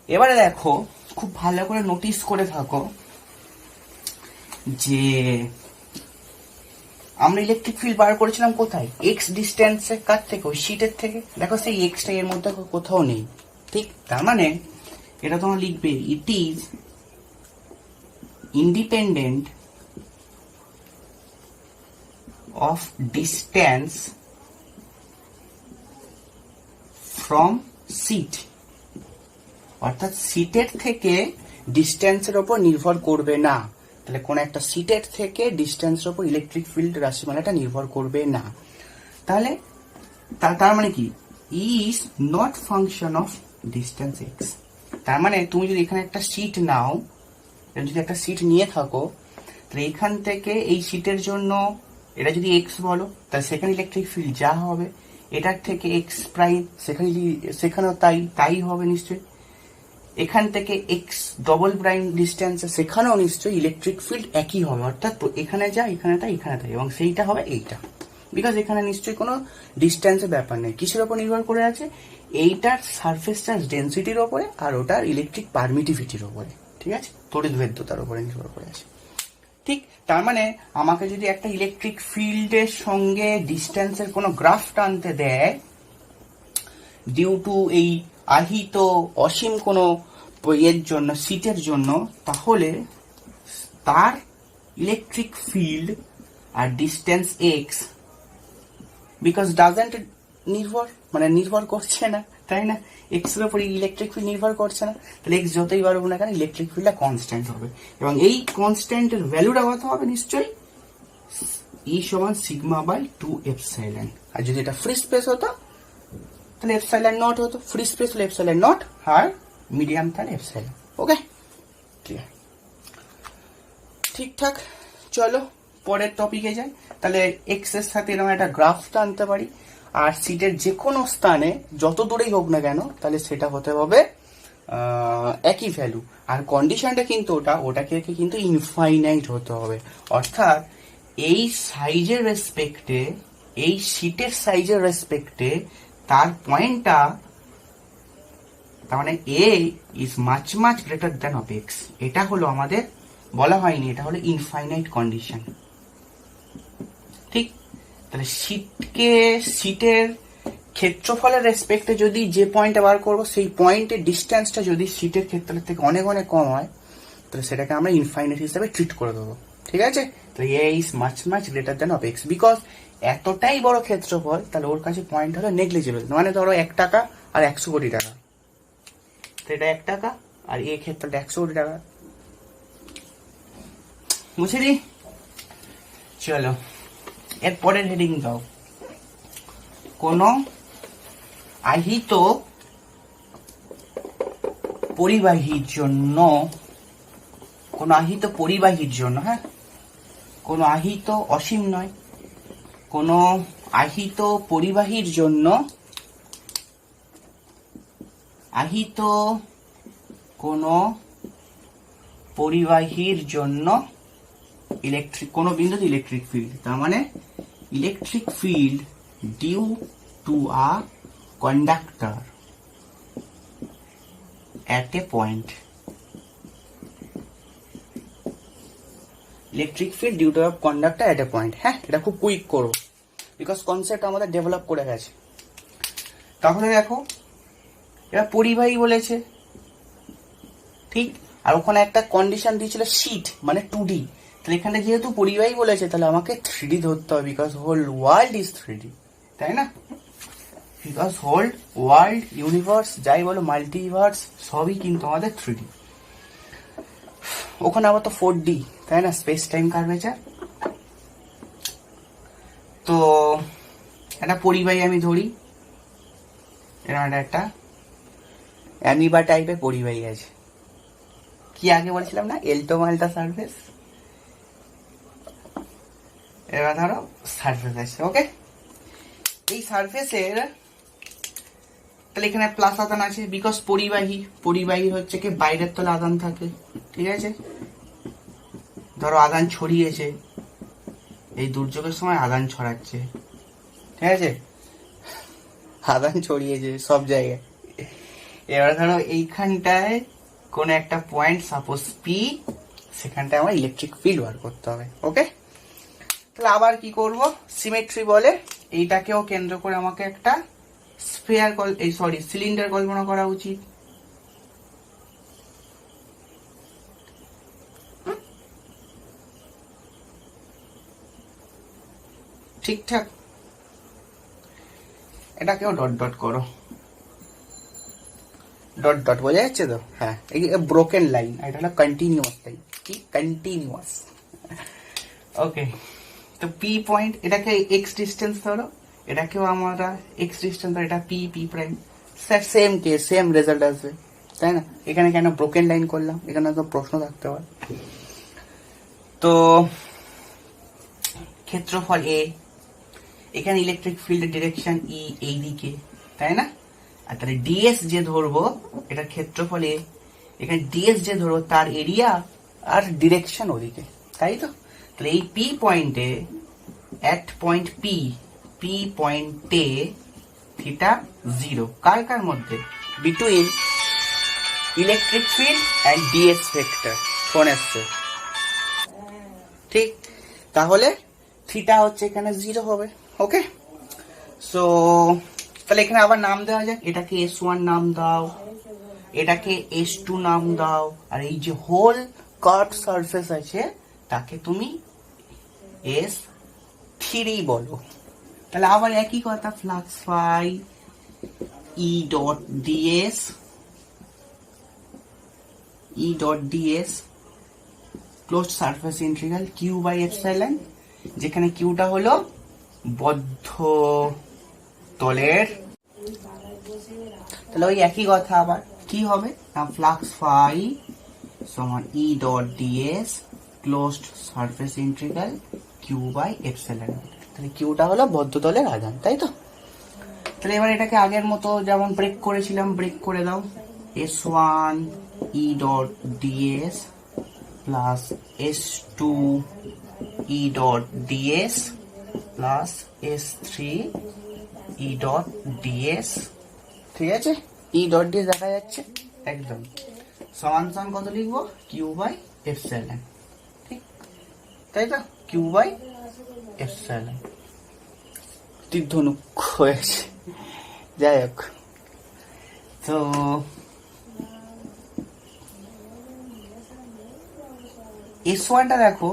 এবারে দেখো, খুব ভালো করে নোটিস করে থাকো যে আমরা ইলেকট্রিক ফিল্ড বার করেছিলাম কোথায়? এক্স ডিস্টেন্সে। কার থেকে? ওই শীটের থেকে। দেখো সেই এক্সটা এর মধ্যে কোথাও নেই, ঠিক? তার মানে এটা তোমরা লিখবে it is independent of distance from sheet, অর্থাৎ সিটের থেকে ডিস্টেন্সের ওপর নির্ভর করবে না। তাহলে কোন একটা সিটের থেকে ডিস্টেন্সের ওপর ইলেকট্রিক ফিল্ড রাশিমালাটা নির্ভর করবে না। তাহলে তার মানে কি? Is not function of distance x. তার মানে তুমি যদি এখানে একটা সিট নাও, যদি একটা সিট নিয়ে থাকো, তাহলে এখান থেকে এই সিটের জন্য এটা যদি এক্স বলো, তাহলে সেখানে ইলেকট্রিক ফিল্ড যা হবে, এটার থেকে এক্স প্রাইম সেখানেও তাই হবে নিশ্চয়ই। এখান থেকে এক্স ডবল প্রাইম ডিস্টেন্সে সেখানেও নিশ্চয়ই ইলেকট্রিক ফিল্ড একই হবে, অর্থাৎ এখানে যা এখানে তাই এখানে তাই, এবং সেইটা হবে এইটা। বিকজ এখানে নিশ্চয়ই কোনো ডিস্টেন্সের ব্যাপার নেই। কিসের ওপর নির্ভর করে আছে? এইটার সারফেস চার্জ ডেন্সিটির ওপরে, আর ওটার ইলেকট্রিক পারমিটিভিটির ওপরে, ঠিক আছে? তড়িৎ ভেদ্যতার উপরে নির্ভর করে আছে। ঠিক, তার মানে আমাকে যদি একটা ইলেকট্রিক ফিল্ডের সঙ্গে ডিস্টেন্সের কোনো গ্রাফ টানতে দেয় ডিউ টু এই আহিত অসীম কোনো এর জন্য, সিটের জন্য, তাহলে তার ইলেকট্রিক ফিল্ড আর ডিস্টেন্স এক্স, বিকজ ডাজেন্ট নির্ভর করছে না, তাই না? এক্স এর উপর ইলেকট্রিক ফিল্ড নির্ভর করছে না, তাহলে এক্স যতই বাড়ুক না কেন ইলেকট্রিক ফিল্ডটা কনস্ট্যান্ট হবে। এবং এই কনস্ট্যান্টের ভ্যালুটা কত হবে? নিশ্চয়ই ই সমান সিগমা বাই 2 এপসাইলন। আর যদি এটা ফ্রি স্পেস হতো তাহলে এপসাইলন নট হতো। ফ্রি স্পেস হলে এপসাইলন নট, আর মিডিয়াম তাহলে এপসাইলন। ওকে, ক্লিয়ার? ঠিকঠাক। চলো পরের টপিকে যাই। তাহলে এক্স এর সাথে এরকম একটা গ্রাফ টানতে পারি, আর সিটের যে কোনো স্থানে যত দূরেই হোক না কেন, তাহলে সেটা হতে হবে একই ভ্যালু। আর কন্ডিশনটা কিন্তু ওটাকে কিন্তু ইনফাইনাইট হতে হবে, অর্থাৎ এই সাইজের রেসপেক্টে, এই সিটের সাইজের রেসপেক্টে তার পয়েন্টটা, তার মানে A is much greater than of X. এটা হলো আমাদের বলা হয়নি, এটা হলো ইনফাইনাইট কন্ডিশন। ঠিক, তাহলে সিটের ক্ষেত্রফলের রেসপেক্টে যদি যে পয়েন্টটা বার করবো, সেই পয়েন্টের ডিস্টেন্সটা যদি সিটের ক্ষেত্রের থেকে অনেক কম হয়, তাহলে সেটাকে আমরা ইনফাইনাইট হিসেবে ট্রিট করে দেবো। ঠিক আছে? তাহলে A is much greater than of X, because এতটাই বড় ক্ষেত্রফল, তাহলে ওর কাছে পয়েন্ট হলো নেগলিজিবল। মানে ধরো 1 টাকা আর 100 কোটি টাকা, এটা 1 টাকা, আর এই ক্ষেত্রটা 100 কোটি টাকা। মুছে দিই। চলো এর পরের হেডিং দাও। কোন আহিত পরিবাহীর জন্য, হ্যাঁ, কোন আহিত অসীম নয়, কোন আহিত পরিবাহীর জন্য, কোন বিন্দুতে ইলেকট্রিক ফিল্ড, তার মানে electric field due to a conductor at a point, electric field due to a conductor at a point। হ্যাঁ, এটা খুব কুইক করো, বিকজ কনসেপ্ট আমাদের ডেভেলপ করে গেছে। তাহলে দেখো এবার পরিবাহী বলেছে, ঠিক। আর ওখানে একটা কন্ডিশন দিয়েছিল শীট, মানে 2D। তাহলে এখানে যেহেতু পরিবাহী বলেছে, তাহলে আমাকে 3D ধরতে হবে, because whole world is 3D, তাই না? বিকজ হোল ওয়ার্ল্ড, ইউনিভার্স, যাই বলো, মাল্টিভার্স, সবই কিন্তু আমাদের 3D। ওখানে আবার তো 4D, তাই না? Space time curvature. তো একটা পরিবাহী আমি ধরি, এরকম একটা অ্যামিবা টাইপের পরিবাহী আছে। কি আগে বলছিলাম না, এলটো মাল্টা সারফেস। এবার ধরো সারফেস আছে, ওকে। এই সারফেসের তাহলে এখানে প্লাস আদান আছে, বিকজ পরিবাহী হচ্ছে কি বাইরের তলে আদান থাকে, ঠিক আছে। ধরো আদান ছড়িয়েছে, এই দুর্যোগের সময় আদান ছড়াচ্ছে, ঠিক আছে, আদান ছড়িয়েছে সব জায়গায়। এবার ধরো এইখানটায় কোন একটা পয়েন্ট, সাপোজ পি, সেখানটায় আমার ইলেকট্রিক ফিল্ড বার করতে হবে, ওকে। তাহলে আবার কি করব, সিমেট্রি বলে এইটাকেও কেন্দ্র করে আমাকে একটা সিলিন্ডার কল্পনা করা উচিত। ঠিকঠাক, এটাকেও ডট ডট করো, ডট ডট বোঝা যাচ্ছে তো? হ্যাঁ, এই ব্রোকেন লাইন, এটা হলো কন্টিনিউয়াস লাইন, কি কন্টিনিউয়াস, ওকে। তো পি পয়েন্ট, এটাকে এক্স ডিস্টেন্স ধরো, এটাকেও আমরা এক্স ডিস্টেন্স, এটা P P prime, same case, same result আসবে, তাই না? এখানে কেন ব্রোকেন লাইন করলাম, এখানে তো প্রশ্ন থাকতে পারে। তো ক্ষেত্রফল এ, এখানে ইলেকট্রিক ফিল্ড ডিরেকশন ই এই দিকে, তাই না? আর তাহলে ডিএস যে ধরবো, এটা ক্ষেত্রফল এ, এখানে ডিএস যে ধরবো তার এরিয়া আর ডিরেকশন ওদিকে, তাই তো? তাহলে এই পি পয়েন্টে, অ্যাট পয়েন্ট পি পয়েন্টে থিটা 0, কার কার মধ্যে? Between electric field and DS vector, কোন আসছে, ঠিক। তাহলে থিটা হচ্ছে এখানে 0 হবে, ওকে। সো তাহলে এখানে আবার নাম দেওয়া যাক, এটাকে S1 নাম দাও, এটাকে S2 নাম দাও, আর এই যে হোল কার্ভ সারফেস আছে তাকে তুমি S3 বলো। তাহলে আবার একই কথা, flux phi E dot ds closed surface integral Q by epsilon, যেখানে কিউটা হলো বদ্ধ তলের। তাহলে ওই একই কথা আবার কি হবে না, ফ্লাক্স ফাই সমান E dot ds closed surface integral Q by epsilon. তাহলে কিউটা হলো বদ্ধ তলের আধান, তাই তো? তাহলে এবার এটাকে আগের মতো যেমন ব্রেক করেছিলাম, ব্রেক করে দাও, S1 ই ডট ডিএস প্লাস S2 ই ডট ডিএস প্লাস S3 ই ডট ডিএস, ঠিক আছে? ই ডট ডিএস দেখা যাচ্ছে একদম, সমান সমান কত লিখবো, কিউ বাই এপসাইলন, ঠিক, তাই তো? কিউ বাই এপসাইলন, তীর্ধনুক হয়েছে, যাই হোক। তো S1টা দেখো,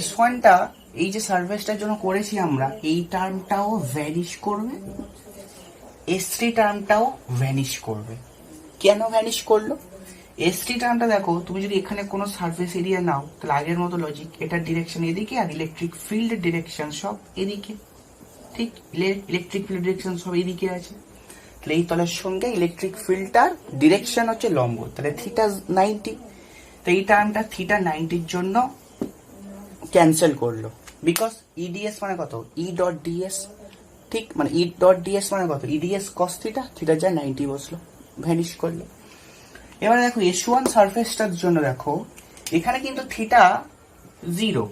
S1টা এই যে সার্ফেসটার জন্য করেছি আমরা, এই টার্মটাও ভ্যানিশ করবে, S3 টার্মটাও ভ্যানিশ করবে। কেন ভ্যানিশ করলো? S3 টার্মটা দেখো, তুমি যদি এখানে কোনো সার্ফেস এরিয়া নাও, তাহলে আগের মতো লজিক, এটার ডিরেকশন এদিকে আর ইলেকট্রিক ফিল্ডের ডিরেকশন সব এদিকে, ঠিক। ইলেকট্রিক ফিল্ড ডিরেকশন সব এদিকে আছে, তাহলে এই তলের সঙ্গে ইলেকট্রিক ফিল্ডটার ডিরেকশন হচ্ছে লম্ব, তাহলে থিটা 90। তো এই টার্মটা থিটা 90-র জন্য ক্যান্সেল করলো, বিকজ ইডিএস মানে কত, ই ডট ডিএস, ঠিক, মানে ই ডট ডিএস মানে কত, ইডিএস কস থিটা, থিটা যা 90 বসলো, ভ্যানিশ করলো। এবারে দেখো S1 সারফেসটার জন্য দেখো, এখানে কিন্তু থিটা 0,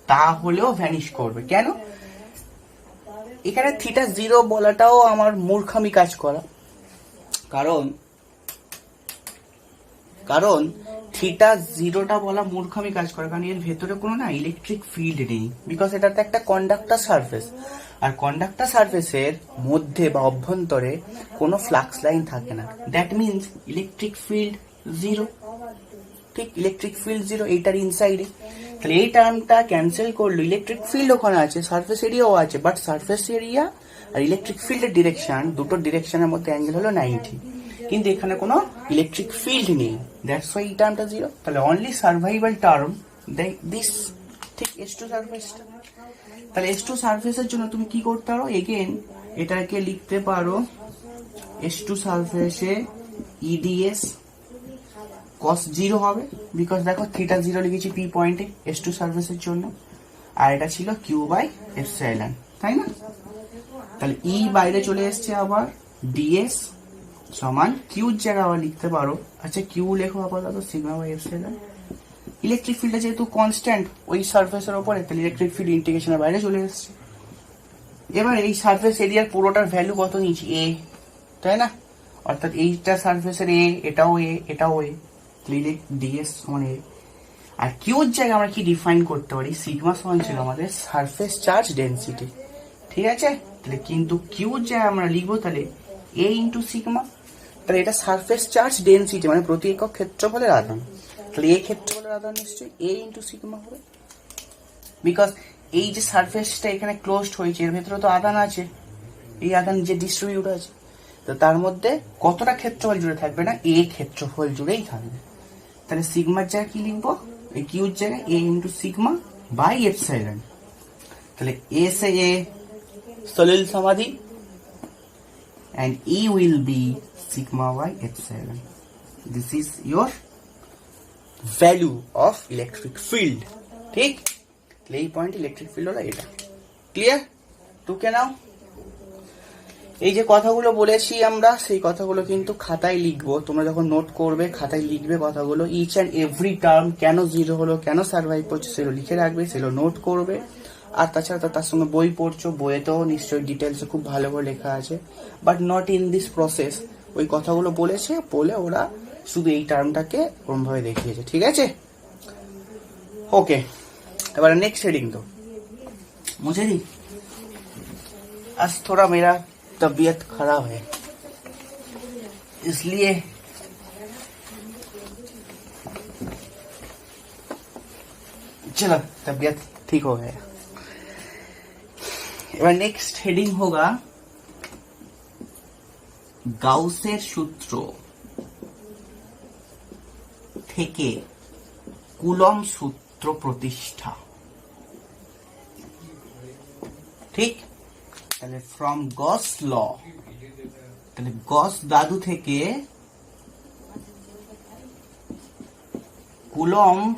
তাহলেও ভ্যানিশ করবে। কেন? এখানে থিটা 0 বলাটাও আমার মূর্খামি কাজ করা, কারণ থিটা জিরোটা বলা মূর্খামি কাজ করে, কারণ এর ভেতরে কোনো না ইলেকট্রিক ফিল্ড নেই, বিকজ এটাতে একটা কন্ডাক্টর সারফেস, আর কন্ডাক্টর সারফেসের মধ্যে বা অভ্যন্তরে কোনো ফ্লাক্স লাইন থাকে না। That means electric field zero. ঠিক, ইলেকট্রিক ফিল্ড জিরো, এইটার ইনসাইডে। তাহলে এই টার্মটা ক্যান্সেল করলো, ইলেকট্রিক ফিল্ড ওখানে আছে, সারফেস এরিয়াও আছে, বাট সারফেস এরিয়া আর ইলেকট্রিক ফিল্ডের ডিরেকশন, দুটো ডিরেকশনের মধ্যে অ্যাঙ্গেল হলো 90, কিন্তু এখানে কোনো ইলেকট্রিক ফিল্ড নেই, দ্যাটস ওয়াই এই টার্মটা জিরো। তাহলে অনলি সার্ভাইভাল টার্ম দিস, ঠিক, S2 সারফেসটা। তাহলে S2 সারফেসের জন্য তুমি কি করতে পারো, এগেন এটাকে লিখতে পারো S2 সারফেসে EDS cos 0 হবে, বিকজ দেখো থিটা 0 লিখেছি P পয়েন্টে S2 সারফেসের জন্য, আর এটা ছিল Q/ε, তাই না? তাহলে E বাইরে চলে এসছে, আবার DS সমান কিউর জায়গা আবার লিখতে পারো, আচ্ছা কিউ লেখো আপাতত σ/ε। ইলেকট্রিক ফিল্ডটা যেহেতু কনস্ট্যান্ট ওই সারফেসের উপরে, তাহলে ইলেকট্রিক ফিল্ড ইন্টিগ্রেশনের বাইরে চলে এসছে। এবার এই সারফেস এরিয়ার পুরোটার ভ্যালু কত নিয়েছি, A, তাই না? অর্থাৎ এইটা সারফেসের A, এটাও A, এটাও A, তাহলে DS সমান A। আর কিউর জায়গায় আমরা কি ডিফাইন করতে পারি, সিগমা সমান ছিল আমাদের সারফেস চার্জ ডেনসিটি, ঠিক আছে? তাহলে কিন্তু কিউর জায়গায় আমরা লিখবো তাহলে A ইন্টু সিগমা। তাহলে এটা সারফেস চার্জ ডেনসিটি মানে প্রতি একক ক্ষেত্রফলের আধান, তাহলে এই ক্ষেত্রফলের আধান নিশ্চয়ই A ইন্টু সিগমা হবে, বিকজ এই যে সারফেসটা এখানে ক্লোজড হয়েছে এর ভেতরে তো আধান আছে, এই আধান যে ডিস্ট্রিবিউট আছে, তো তার মধ্যে কতটা ক্ষেত্রফল জুড়ে থাকবে না, A ক্ষেত্রফল জুড়েই থাকবে। তাহলে সিগমার জায়গায় কি লিখবো, এই কিউর জায়গায় A into sigma by epsilon. তাহলে A से A সলিল সমাধি, and E will be sigma by epsilon. This is your value of electric field. ঠিক, তাহলে এই পয়েন্ট ইলেকট্রিক ফিল্ড হলো এটা। ক্লিয়ার? টুকে নাও। এই যে কথাগুলো বলেছি আমরা, সেই কথাগুলো কিন্তু খাতায় লিখবো, তোমরা যখন নোট করবে খাতায় লিখবে কথাগুলো, ইচ অ্যান্ড এভরি টার্ম কেন জিরো হলো, কেন সার্ভাইভ করছে সেগুলো লিখে রাখবে, সেগুলো নোট করবে। আর তাছাড়া তার সঙ্গে বই পড়ছো, বইয়েতেও নিশ্চয়ই ডিটেলসে খুব ভালো করে লেখা আছে, but not in this process. ওই কথাগুলো বলেছে, বলে ওরা শুধু এই টার্মটাকে ওরমভাবে দেখিয়েছে, ঠিক আছে? ओके, एबार नेक्स्ट हेडिंग तो मुझे नहीं, आज थोड़ा मेरा तबीयत खराब है, इसलिए चलो तबीयत ठीक हो गया। এবার নেক্সট হেডিং होगा গাউসের সূত্র থেকে কুলম্ব সূত্র প্রতিষ্ঠা। ঠিক, তাহলে ফ্রম গস ল, তাহলে গস দাদু থেকে কুলম্ব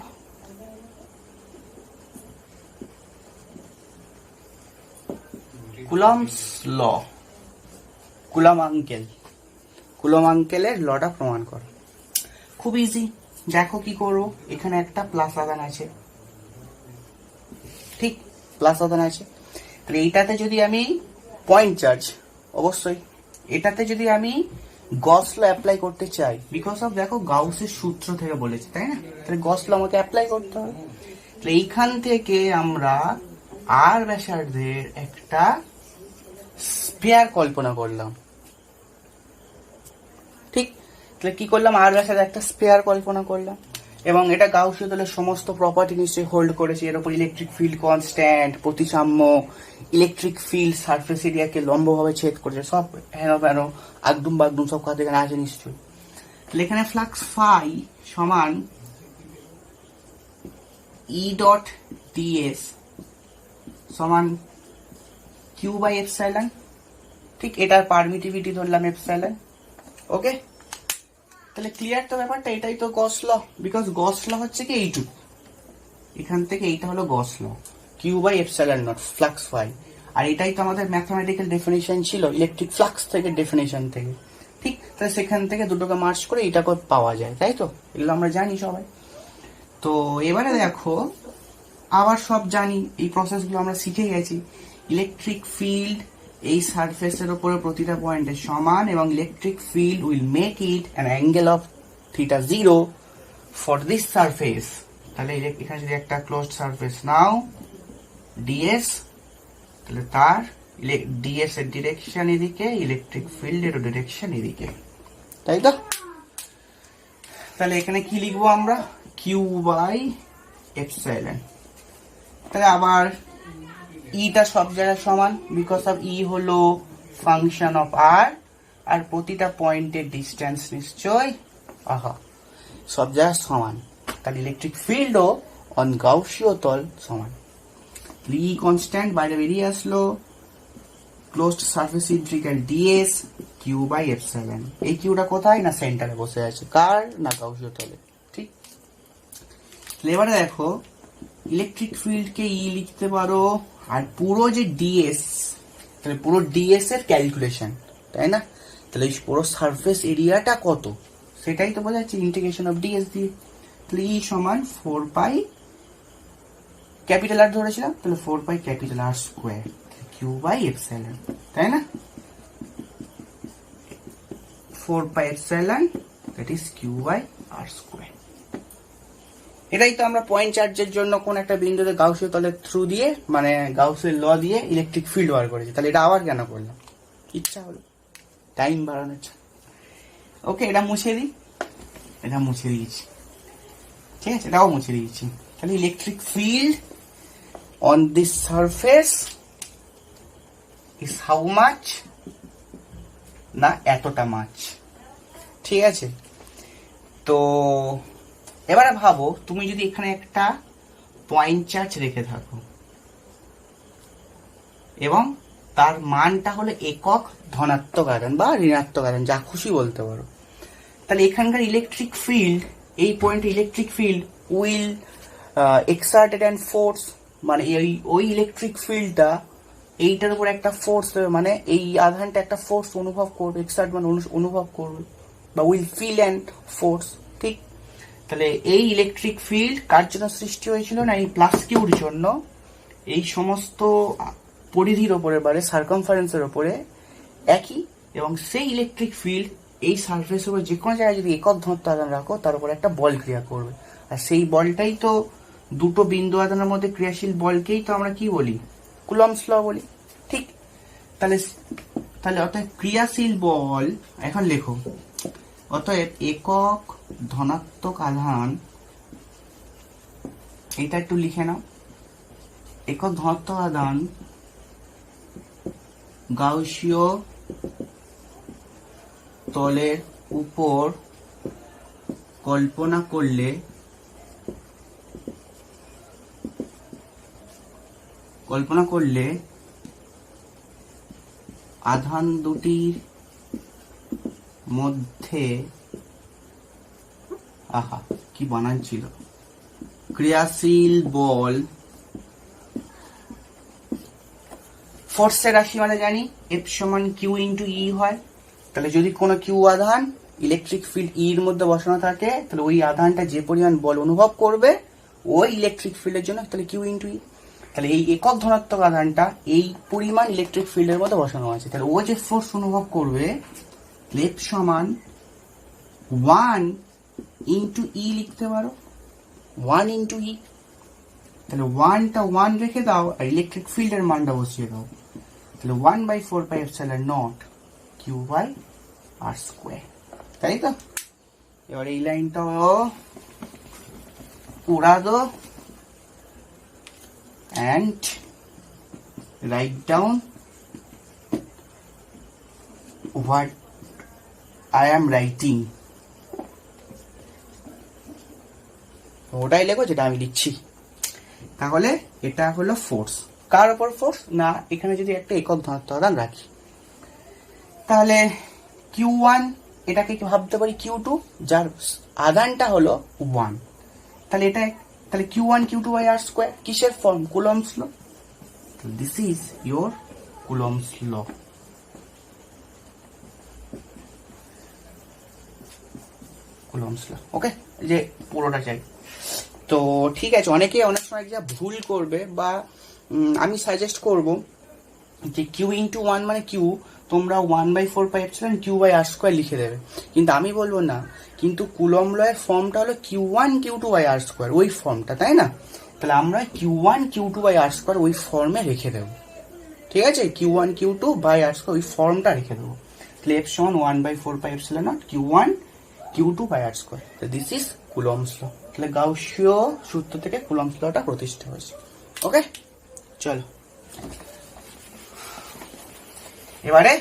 কুলম্বস ল, কুলম্ব আঙ্কেলের লটা প্রমাণ করো। খুব ইজি, দেখো কি করবো, এখানে একটা প্লাস আধান আছে, ঠিক, প্লাস আধান আছে। তাহলে এইটাতে যদি আমি পয়েন্ট চার্জ, অবশ্যই এটাতে যদি আমি গস ল অ্যাপ্লাই করতে চাই, বিকজ অফ দেখো গাউসের সূত্র থেকে বলেছে, তাই না? তাহলে গস ল আমাকে অ্যাপ্লাই করতে হবে। তাহলে এইখান থেকে আমরা আর ব্যাসার্ধের একটা স্ফিয়ার কল্পনা করলাম, ঠিক। তাহলে কি করলাম, আর ব্যাসার্ধের একটা স্ফিয়ার কল্পনা করলাম, এবং এটা গাউসীয় দলের সমস্ত প্রপার্টি নিশ্চয়ই হোল্ড করেছে। এর উপর ইলেকট্রিক ফিল্ড কনস্ট্যান্ট, প্রতিসাম্য, ইলেকট্রিক ফিল্ড সারফেস এরিয়াকে লম্বভাবে ছেদ করেছে, সব হেন প্যান আগদুম বাগদুম সব কথা এখানে আছে নিশ্চয়ই। তাহলে এখানে ফ্লাক্স ফাই সমান ই ডট ডিএস সমান কিউ বাই এপসাইলন, ঠিক, এটার পারমিটিভিটি ধরলাম এপসাইলন। ওকে, তাহলে ক্লিয়ার তো ব্যাপারটা, এটাই তো গস ল, বিকজ গস ল হচ্ছে কি এইটুকু, এখান থেকে এইটা হলো Gauss law, Q by epsilon not flux phi. আর এটাই তো আমাদের ম্যাথমেটিক্যাল ডেফিনেশন ছিল ইলেকট্রিক ফ্লাক্স থেকে, ডেফিনেশন থেকে, ঠিক। তাহলে সেখান থেকে দুটোকে মার্চ করে এইটাকে পাওয়া যায়, তাই তো? এগুলো আমরা জানি সবাই। তো এবারে দেখো, আবার সব জানি, এই প্রসেসগুলো আমরা শিখে গেছি। ইলেকট্রিক ফিল্ড এই সারফেসের উপরে প্রতিটা পয়েন্টে সমান, এবং electric field will make it an angle of theta 0 for this surface, তাহলে এখানে যদি একটা ক্লোজড সারফেস নাও ডিএস, তাহলে তার ডিএস এর ডিরেকশন এদিকে, ইলেকট্রিক ফিল্ডের ডিরেকশন এদিকে, তাই তো? তাহলে এখানে কি লিখবো আমরা? Q by epsilon. তাহলে আবার ইটা সব জায়গায় সমান, বিকজ অফ ই হলো ফাংশন অফ আর, আর প্রতিটা পয়েন্টের ডিস্টেন্স নিশ্চয় সব জায়গায় সমান। তাহলে ইলেকট্রিক ফিল্ডও অন গাউসীয় তল সমান। ই কনস্ট্যান্ট বাইরে বেরিয়ে আসলো, closed surface integral ds Q by epsilon. এই কিউটা কোথায়? না সেন্টারে বসে আছে, কার? না গাউসীয় তলে, ঠিক? এবারে দেখো ইলেকট্রিক ফিল্ডকে ই লিখতে পারো, আর পুরো যে ডিএস, তাহলে পুরো ডিএস এর ক্যালকুলেশন, তাই না? তাহলে এই পুরো সারফেস এরিয়াটা কত সেটাই তো বোঝা যাচ্ছে ইন্টিগ্রেশন অফ ডিএস দিয়ে। তাহলে ই সমান 4 পাই ক্যাপিটাল আর ধরেছিলাম, তাহলে 4 pi capital R square Q by epsilon, তাই না? 4 pi epsilon that is Q by R square. এটাই তো আমরা পয়েন্ট চার্জের জন্য কোন একটা বিন্দুতে গাউসীয় তলের থ্রু দিয়ে, মানে গাউসের ল দিয়ে ইলেকট্রিক ফিল্ড বার করেছি। তাহলে এটা আবার কেন করলাম? ইচ্ছা হলো, টাইম বাড়ানোর ইচ্ছা। ওকে, এটা মুছে দিই, এটা মুছে দিয়েছি, ঠিক আছে, এটাও মুছে দিয়েছি। তাহলে electric field on this surface is how much? না এতটা মাচ, ঠিক আছে? তো এবারে ভাবো তুমি যদি এখানে একটা পয়েন্ট চার্জ রেখে থাকো এবং তার মানটা হলো একক ধনাত্মক আধান বা ঋণাত্মক আধান, যা খুশি বলতে পারো, তাহলে এখানকার ইলেকট্রিক ফিল্ড, এই point electric field will exerted and force, মানে ওই ইলেকট্রিক ফিল্ডটা এইটার উপর একটা ফোর্স, মানে এই আধানটা একটা ফোর্স অনুভব করবে, এক্সার্ট মানে অনুভব করবে, বা উইল ফিল অ্যান্ড ফোর্স, ঠিক? তাহলে এই ইলেকট্রিক ফিল্ড কার জন্য সৃষ্টি হয়েছিল? না এই প্লাস কিউর জন্য, এই সমস্ত পরিধির ওপরে বারে সার্কামফারেন্সের ওপরে একই, এবং সেই ইলেকট্রিক ফিল্ড এই সারফেসের উপর যে কোনো জায়গায় যদি একক ধনাত্মক আধান রাখো তার উপর একটা বল ক্রিয়া করবে, আর সেই বলটাই তো দুটো বিন্দু আধানের মধ্যে ক্রিয়াশীল বলকেই তো আমরা কি বলি? কুলম্বস ল বলি, ঠিক? তাহলে তাহলে অর্থাৎ ক্রিয়াশীল বল, এখন লেখো, অতএব একক ধনাত্মক আধান, এটা একটু লিখে নাও, একক ধনাত্মক আধান গাউসীয় তলের উপর কল্পনা করলে আধান দুটির মধ্যে কি বানান ছিল, ক্রিয়াশীল বল, ফোর্সের রাশি মানে জানি এফ সমান কিউ ইন্টু ই হয়। তাহলে যদি কোনো কিউ আধান ইলেকট্রিক ফিল্ড ই এর মধ্যে বসানো থাকে, তাহলে ওই আধানটা যে পরিমাণ বল অনুভব করবে ওই ইলেকট্রিক ফিল্ডের জন্য, তাহলে কিউ ইন্টু ই। তাহলে এই একক ধনাত্মক আধানটা এই পরিমাণ ইলেকট্রিক ফিল্ডের মধ্যে বসানো আছে, তাহলে ও যে ফোর্স অনুভব করবে এফ সমান 1 ইন্টু ই লিখতে পারো, 1 ইন্টু ই। তাহলে 1টা 1 রেখে দাও আর ইলেকট্রিক ফিল্ডের মানটা বসিয়ে দাও, তাহলে 1/4 pi epsilon nought Q by R square, তাই তো? এবার এই লাইনটা উড়া দো and write down what I am writing. ওটাই লেখো যেটা আমি লিখছি। তাহলে এটা হলো ফোর্স, কার উপর ফোর্স? না এখানে যদি একটা একক ধনাত্মক আধান রাখি, তাহলে Q1 এটাকে কি ভাবতে পারি Q2, যার আধানটা হলো 1, তাহলে এটা, তাহলে Q1 Q2 by R square, কিসের form? Coulomb's law. This is your Coulomb's law. Coulomb's law, okay, যে পুরোটা চাই। তো ঠিক আছে, অনেকে অনেক সময় যা ভুল করবে, বা আমি সাজেস্ট করব যে কিউ ইন্টু 1 মানে কিউ, তোমরা 1/4πε Q/r² লিখে দেবে, কিন্তু আমি বলবো না, কিন্তু কুলম্ব লয়ের ফর্মটা হলো Q1 Q2/r², ওই ফর্মটা, তাই না? তাহলে আমরা Q1 Q2/r² ওই ফর্মে রেখে দেবো, ঠিক আছে? Q1 Q2/r² ওই ফর্মটা রেখে দেবো। তাহলে F সমান 1/4πε Q1 Q2/r²। তো দিস ইজ কুলম্বস ল। তাহলে গাউসীয় সূত্র থেকে কুলম্বস লটা প্রতিষ্ঠা হয়েছে। ওকে, চলো এবারে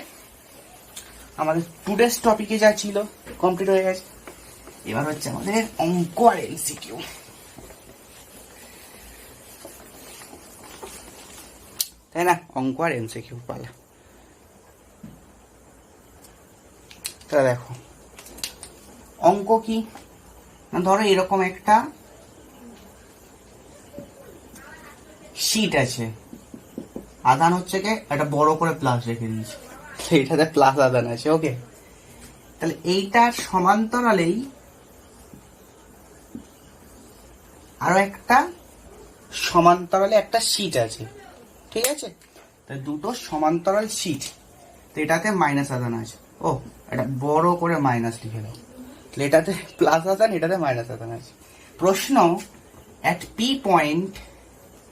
আমাদের টুডেস টপিকে যা ছিল কমপ্লিট হয়ে গেছে। এবার হচ্ছে আমাদের অঙ্ক আর এমসিকিউ। তাই না? অঙ্ক আর এমসিকিউ পালা। তাহলে দেখো অঙ্ক কি, ধরো এরকম একটা শীট আছে, আধান হচ্ছে কি একটা বড় করে প্লাস রেখে দিয়েছি, এইটাতে প্লাস আধান আছে। ওকে, তাহলে এইটার সমান্তরালেই আরো একটা সমান্তরালে একটা শীট আছে, ঠিক আছে? তাহলে দুটো সমান্তরাল শীট, তো এটাতে মাইনাস আধান আছে। ও, এটা বড় করে মাইনাস লিখে দাও। তাহলে এটাতে প্লাস আধান, এটাতে মাইনাস আধান আছে। প্রশ্ন, অ্যাট পি পয়েন্ট,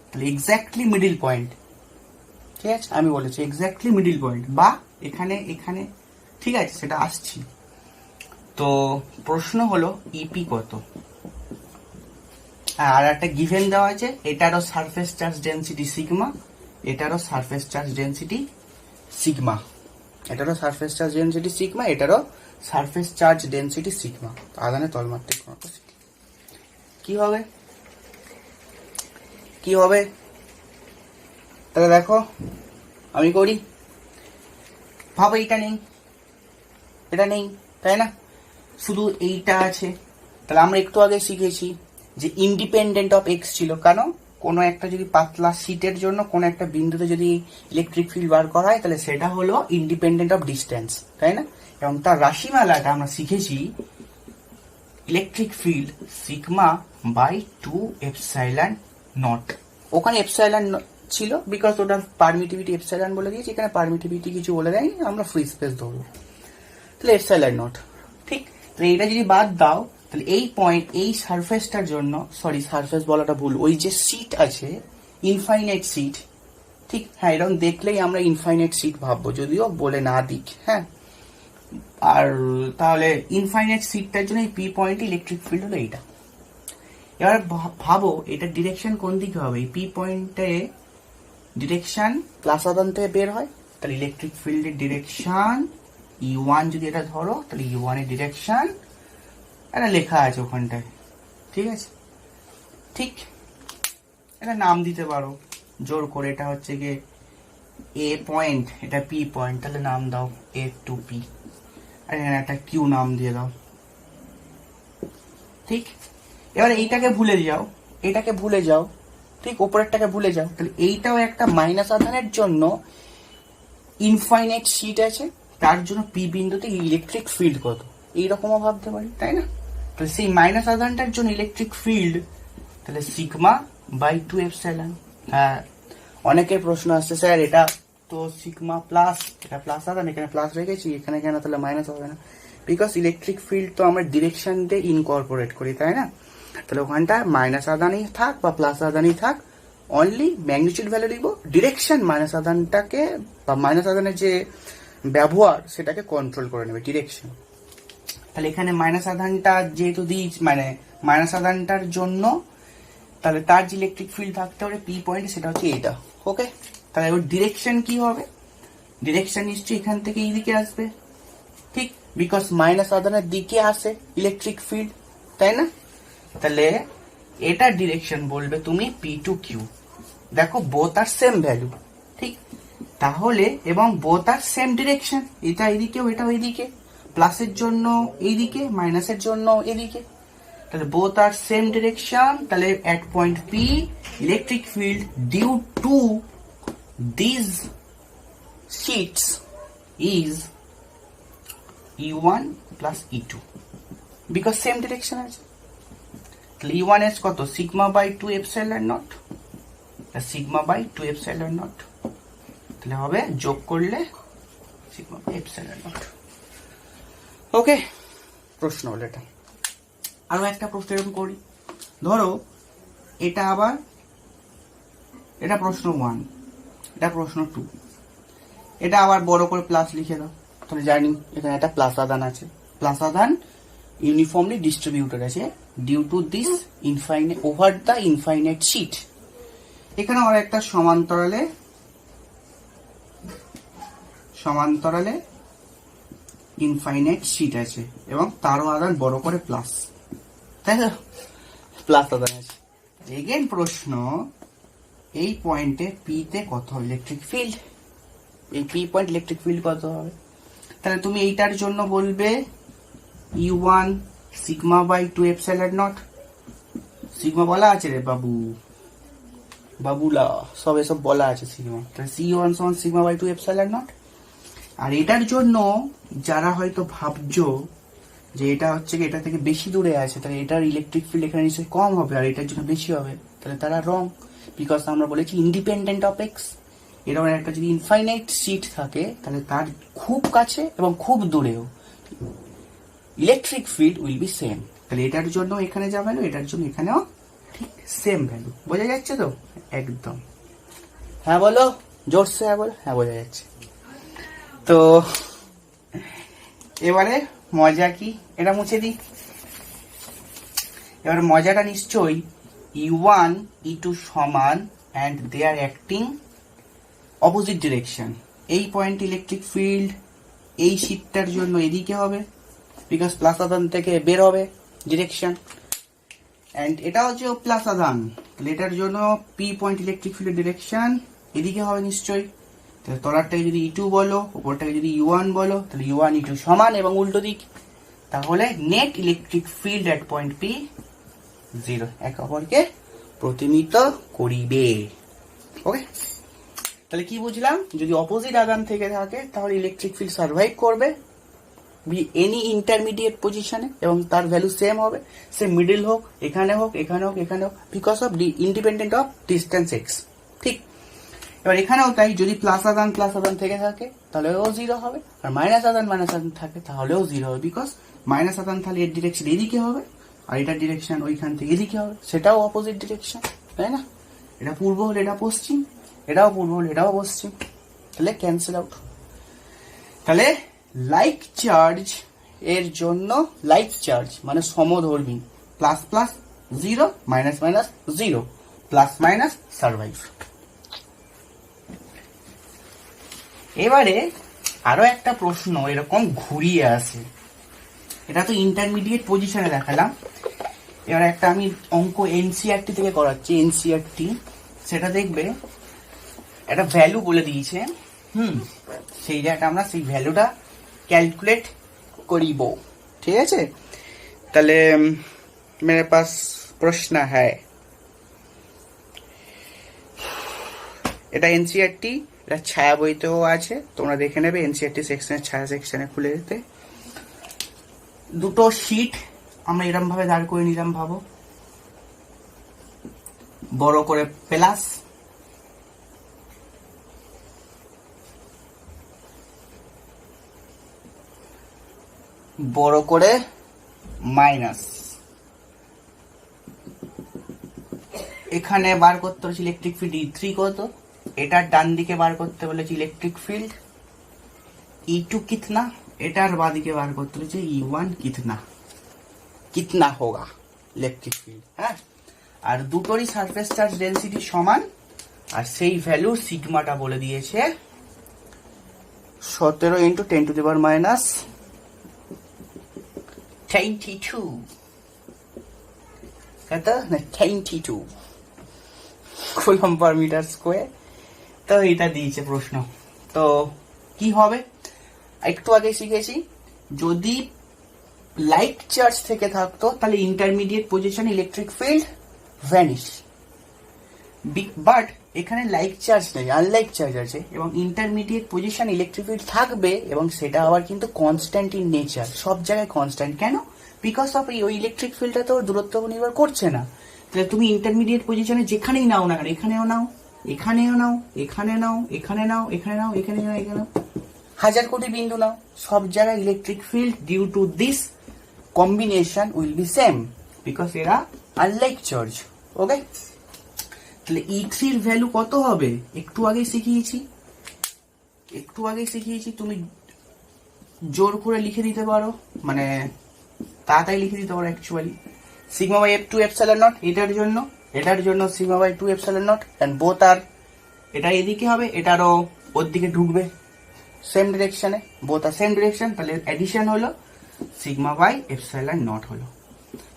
তাহলে এক্স্যাক্টলি মিডিল পয়েন্ট, ঠিক আছে? আমি বলেছি এক্স্যাক্টলি মিডিল পয়েন্ট, বা এখানে এখানে, ঠিক আছে? সেটা আসছি। তো প্রশ্ন হলো ইপি কত, আর একটা গিভেন দেওয়া আছে, এটারও সারফেস চার্জ ডেনসিটি সিগমা, এটারও সারফেস চার্জ ডেনসিটি সিগমা, এটারও সারফেস চার্জ ডেনসিটি সিগমা, এটারও সারফেস চার্জ ডেনসিটি সিগমা। আধানের তলমাত্রিক ঘনত্ব কি হবে, কি হবে? তাহলে দেখো আমি করি, ভাবো এইটা নেই, এটা নেই, তাই না? শুধু এইটা আছে। তাহলে আমরা একটু আগে শিখেছি যে ইন্ডিপেন্ডেন্ট অফ এক্স ছিল, কেন? কোনো একটা যদি পাতলা শীটের জন্য কোনো একটা বিন্দুতে যদি ইলেকট্রিক ফিল্ড বার করা হয়, তাহলে সেটা হলো ইন্ডিপেন্ডেন্ট অফ ডিস্টেন্স, তাই না? এবং তার রাশিমালাটা আমরা শিখেছি ইলেকট্রিক ফিল্ড সিগমা বাই 2ε0। ওখানে এপসাইলন ছিল বিকজ ওটার পারমিটিভিটি এপসাইলন বলে দিয়েছি, এখানে পারমিটিভিটি কিছু বলে দেয়নি, আমরা ফ্রি স্পেস ধরবো। তাহলে ε0, ঠিক? তাহলে এটা যদি বাদ দাও, তাহলে এই পয়েন্ট, এই সারফেসটার জন্য, সরি সারফেস বলাটা ভুল, ওই যে সিট আছে ইনফাইনাইট সিট, ঠিক? হ্যাঁ, এরকম দেখলেই আমরা ইনফাইনাইট সিট ভাববো, যদিও বলে না দিক, হ্যাঁ। আর তাহলে ইনফাইনাইট সিটটার জন্য এই পি পয়েন্ট ইলেকট্রিক ফিল্ড হলো এইটা। এবার ভাবো এটা ডিরেকশন কোন দিকে হবে? এই পি পয়েন্টে ডিরেকশন প্লাস আধান থেকে বের হয়, তাহলে ইলেকট্রিক ফিল্ডের ডিরেকশন E1 যদি এটা ধরো, তাহলে E1 এর ডিরেকশন এটা লেখা আছে ওখানটায়, ঠিক আছে? ঠিক, এটা নাম দিতে পারো জোর করে, এটা হচ্ছে গিয়ে এ পয়েন্ট, এটা পি পয়েন্ট, তাহলে নাম দাও এ টু পি, আর এখানে একটা কিউ নাম দিয়ে দাও, ঠিক? এবার এইটাকে ভুলে যাও, এটাকে ভুলে যাও, ঠিক? ওপরেরটাকে ভুলে যাও। তাহলে এইটাও একটা মাইনাস আধানের জন্য ইনফাইনাইট শীট আছে, তার জন্য পি বিন্দুতে ইলেকট্রিক ফিল্ড কত, এইরকমও ভাবতে পারি, তাই না? তাহলে সেই মাইনাস আধানটার জন্য ইলেকট্রিক ফিল্ড, তাহলে সিগমা বাই 2ε। হ্যাঁ, অনেকের প্রশ্ন আসছে, স্যার এটা তো সিগমা প্লাস, এটা প্লাস আধান, এখানে প্লাস রেখেছি, এখানে কেন তাহলে মাইনাস হবে না? বিকজ ইলেকট্রিক ফিল্ড তো আমরা ডিরেকশন দিয়ে ইনকর্পোরেট করি, তাই না? তাহলে ওখানটা মাইনাস আধানই থাক বা প্লাস আধানই থাক, অনলি ম্যাগনিটিউড ভ্যালু লিখবো, ডিরেকশন মাইনাস আধানটাকে বা মাইনাস আধানের যে ব্যবহার সেটাকে কন্ট্রোল করে নেবে, ডিরেকশন। তাহলে এখানে মাইনাস আধানটা যেহেতু দিই, মানে মাইনাস আধানটার জন্য তাহলে তার যে ইলেকট্রিক ফিল্ড থাকতে হবে পি পয়েন্ট, সেটা হচ্ছে এইটা। ওকে, তাহলে ওর ডিরেকশন কি হবে? ডিরেকশন নিশ্চয়ই এখান থেকে এই দিকে আসবে, ঠিক? বিকজ মাইনাস আধানের দিকে আসে ইলেকট্রিক ফিল্ড, তাই না? তাহলে এটার ডিরেকশন বলবে তুমি পি টু কিউ। দেখো বোথ আর সেম ভ্যালু, ঠিক? তাহলে এবং বোথ আর সেম ডিরেকশন, এটা এইদিকে এটা ওইদিকে, প্লাসের জন্য এইদিকে, মাইনাসের জন্য এদিকে, তাহলে বোথ আর সেম ডিরেকশন। তাহলে at point P electric field due to this sheets is E1 plus E2 because same direction আছে। তাহলে E1 is কত? সিগমা বাই 2ε0, সিগমা বাই 2ε0, তাহলে হবে যোগ করলে সিগমা বাই এপসাইলন নট। ওকে, প্রশ্ন হলো এটা। আরো একটা প্রশ্ন এরকম করি, ধরো এটা আবার, এটা প্রশ্ন 1, এটা প্রশ্ন 2, এটা আবার বড় করে প্লাস লিখে দাও, তাহলে জানি এখানে একটা প্লাস আদান আছে। প্লাস আদান ইউনিফর্মলি ডিস্ট্রিবিউটেড আছে due to this infinite over the infinite শিট। এখানে আর একটা সমান্তরালে ইনফাইনাইট শিট আছে এবং তারও আদান বড় করে প্লাস, তাই তো, প্লাস আদান আছে। এগেন প্রশ্ন, এই পয়েন্টে পি তে কত হবে ইলেকট্রিক ফিল্ড, এই পি পয়েন্ট ইলেকট্রিক ফিল্ড কত হবে? তাহলে তুমি এইটার জন্য বলবে E1 sigma by 2 epsilon nought. Sigma বলা আছে রে বাবু, বাবুলা সব এসব বলা আছে সিগমা। তাহলে C1 সমান সিগমা বাই 2 এপসাইলন নট। আর এটার জন্য যারা হয়তো ভাবছো যে এটা হচ্ছে কি এটা থেকে বেশি দূরে আছে, তাহলে এটার ইলেকট্রিক ফিল্ড এখানে নিশ্চয়ই কম হবে আর এটার জন্য বেশি হবে, তাহলে তারা রং। বিকজ আমরা বলেছি ইন্ডিপেন্ডেন্ট অফ এক্স। এরকম একটা যদি ইনফাইনাইট শিট থাকে তাহলে তার খুব কাছে এবং খুব দূরেও electric field will be same. তাহলে এটার জন্য এখানে যা ভ্যালু, এটার জন্য এখানেও ঠিক সেম ভ্যালু। বোঝা যাচ্ছে তো? একদম। হ্যাঁ বলো, জোরসে হ্যাঁ বলো। হ্যাঁ বোঝা যাচ্ছে। তো এবারে মজা কি, এটা মুছে দিই। এবার মজাটা নিশ্চয়ই E1 E2 সমান and they are acting opposite direction. এই পয়েন্ট ইলেকট্রিক ফিল্ড এই শিটটার জন্য এদিকে হবে, বিকজ প্লাস আধান থেকে বের হবে ডিরেকশন, অ্যান্ড এটা হচ্ছে প্লাস আধান, তাহলে এটার জন্য পি পয়েন্ট ইলেকট্রিক ফিল্ডের ডিরেকশন এদিকে হবে নিশ্চয়ই। তাহলে তলারটাকে যদি E2 বলো, উপরটাকে যদি E1 বলো, তাহলে E1 E2 সমান এবং উল্টো দিক। তাহলে নেট ইলেকট্রিক ফিল্ড এট পয়েন্ট পি 0, একে অপরকে প্রতিনিধিত্ব করিবে। ওকে, তাহলে কি বুঝলাম? যদি অপোজিট আধান থেকে থাকে তাহলে ইলেকট্রিক ফিল্ড সার্ভাইভ করবে এনি ইন্টারমিডিয়েট পজিশনে এবং তার ভ্যালু সেম হবে, সে মিডিল হোক, এখানে হোক, এখানে হোক, এখানে হোক, because of independent of distance x. ঠিক, এবার এখানেও তাই, যদি প্লাস আদান থেকে থাকে তাহলেও 0 হবে, আর মাইনাস আদান থাকে তাহলেও 0 হবে, বিকজ মাইনাস আদান তাহলে এর ডিরেকশন এদিকে হবে আর এটার ডিরেকশন ওইখান থেকে এদিকে হবে, সেটাও অপোজিট ডিরেকশন, তাই না? এটা পূর্ব হলে এটা পশ্চিম, এটাও পূর্ব হলে এটাও পশ্চিম, তাহলে ক্যান্সেল আউট। তাহলে লাইক চার্জ এর জন্য, লাইক চার্জ মানে সমধর্মী, plus plus 0, minus minus 0, plus minus survive. এবারে আরো একটা প্রশ্ন এরকম ঘুরিয়ে আসে, এটা তো ইন্টারমিডিয়েট পজিশনে দেখালাম। এবার একটা আমি অঙ্ক এনসিআরটি থেকে করাচ্ছি, এনসিআরটি, সেটা দেখবে একটা ভ্যালু বলে দিয়েছে, সেই জায়গাটা আমরা সেই ভ্যালুটা ক্যালকুলেট করিব, ঠিক আছে? তাহলে মেরে পাস প্রশ্ন হ্যায়, এটা এনসিআরটি, এটা ছায়া বইতেও আছে, তোমরা দেখে নেবে এনসিআরটি সেকশনের ছায়া সেকশনে খুলে যেতে। দুটো শিট আমরা এরম ভাবে দাঁড় করে নিলাম, ভাবো, বড় করে প্লাস, বড় করে মাইনাস। এখানে বার করতে হচ্ছে ইলেকট্রিক ফিল্ড E3 কত, এটার ডান দিকে বার করতে বলেছি ইলেকট্রিক ফিল্ড E2 কিতনা, এটার বাদিকে বার করতে হচ্ছে E1 কিতনা হোগা ইলেকট্রিক ফিল্ড। হ্যাঁ, আর দুটোরই সারফেস চার্জ ডেনসিটি সমান, আর সেই ভ্যালু সিগমাটা বলে দিয়েছে 17 × 10⁻22, কত না 22 কুলম্ব পার মিটার স্কোয়ার। তো এটা দিয়েছে প্রশ্ন, তো কি হবে একটু আগে শিখেছি, যদি লাইক চার্জ থেকে থাকতো তাহলে intermediate position electric field vanish, but এখানে লাইক চার্জ নেই, আনলাইক চার্জ আছে এবং ইন্টারমিডিয়েট পজিশন ইলেকট্রিক ফিল্ড থাকবে এবং সেটা আবার কিন্তু কনস্ট্যান্ট ইন নেচার, সব জায়গায় কনস্ট্যান্ট। কেন? বিকজ অফ ওই ইলেকট্রিক ফিল্ডটা তো দূরত্ব নির্ভর করছে না। তাহলে তুমি ইন্টারমিডিয়েট পজিশনে যেখানেই নাও না কেন, এখানেও নাও, এখানেও নাও, এখানে নাও, এখানে নাও, এখানে নাও, এখানে নাও, এখানে নাও, হাজার কোটি বিন্দু নাও, সব জায়গায় electric field due to this combination will be same, because এরা আনলাইক চার্জ। ওকে, তাহলে E3 এর ভ্যালু কত হবে? একটু আগে শিখিয়েছি, তুমি জোর করে লিখে দিতে পারো, মানে তাড়াতাড়ি লিখে দিতে পারো actually. Sigma by F2 epsilon not, এটার জন্য sigma by 2 epsilon not, and both are, এটা এদিকে হবে, এটারও ওর দিকে ঢুকবে সেম ডিরেকশনে, বোথ আর সেম ডিরেকশন, তাহলে এডিশন হলো সিগমা বাই এপসাইলন নট হলো।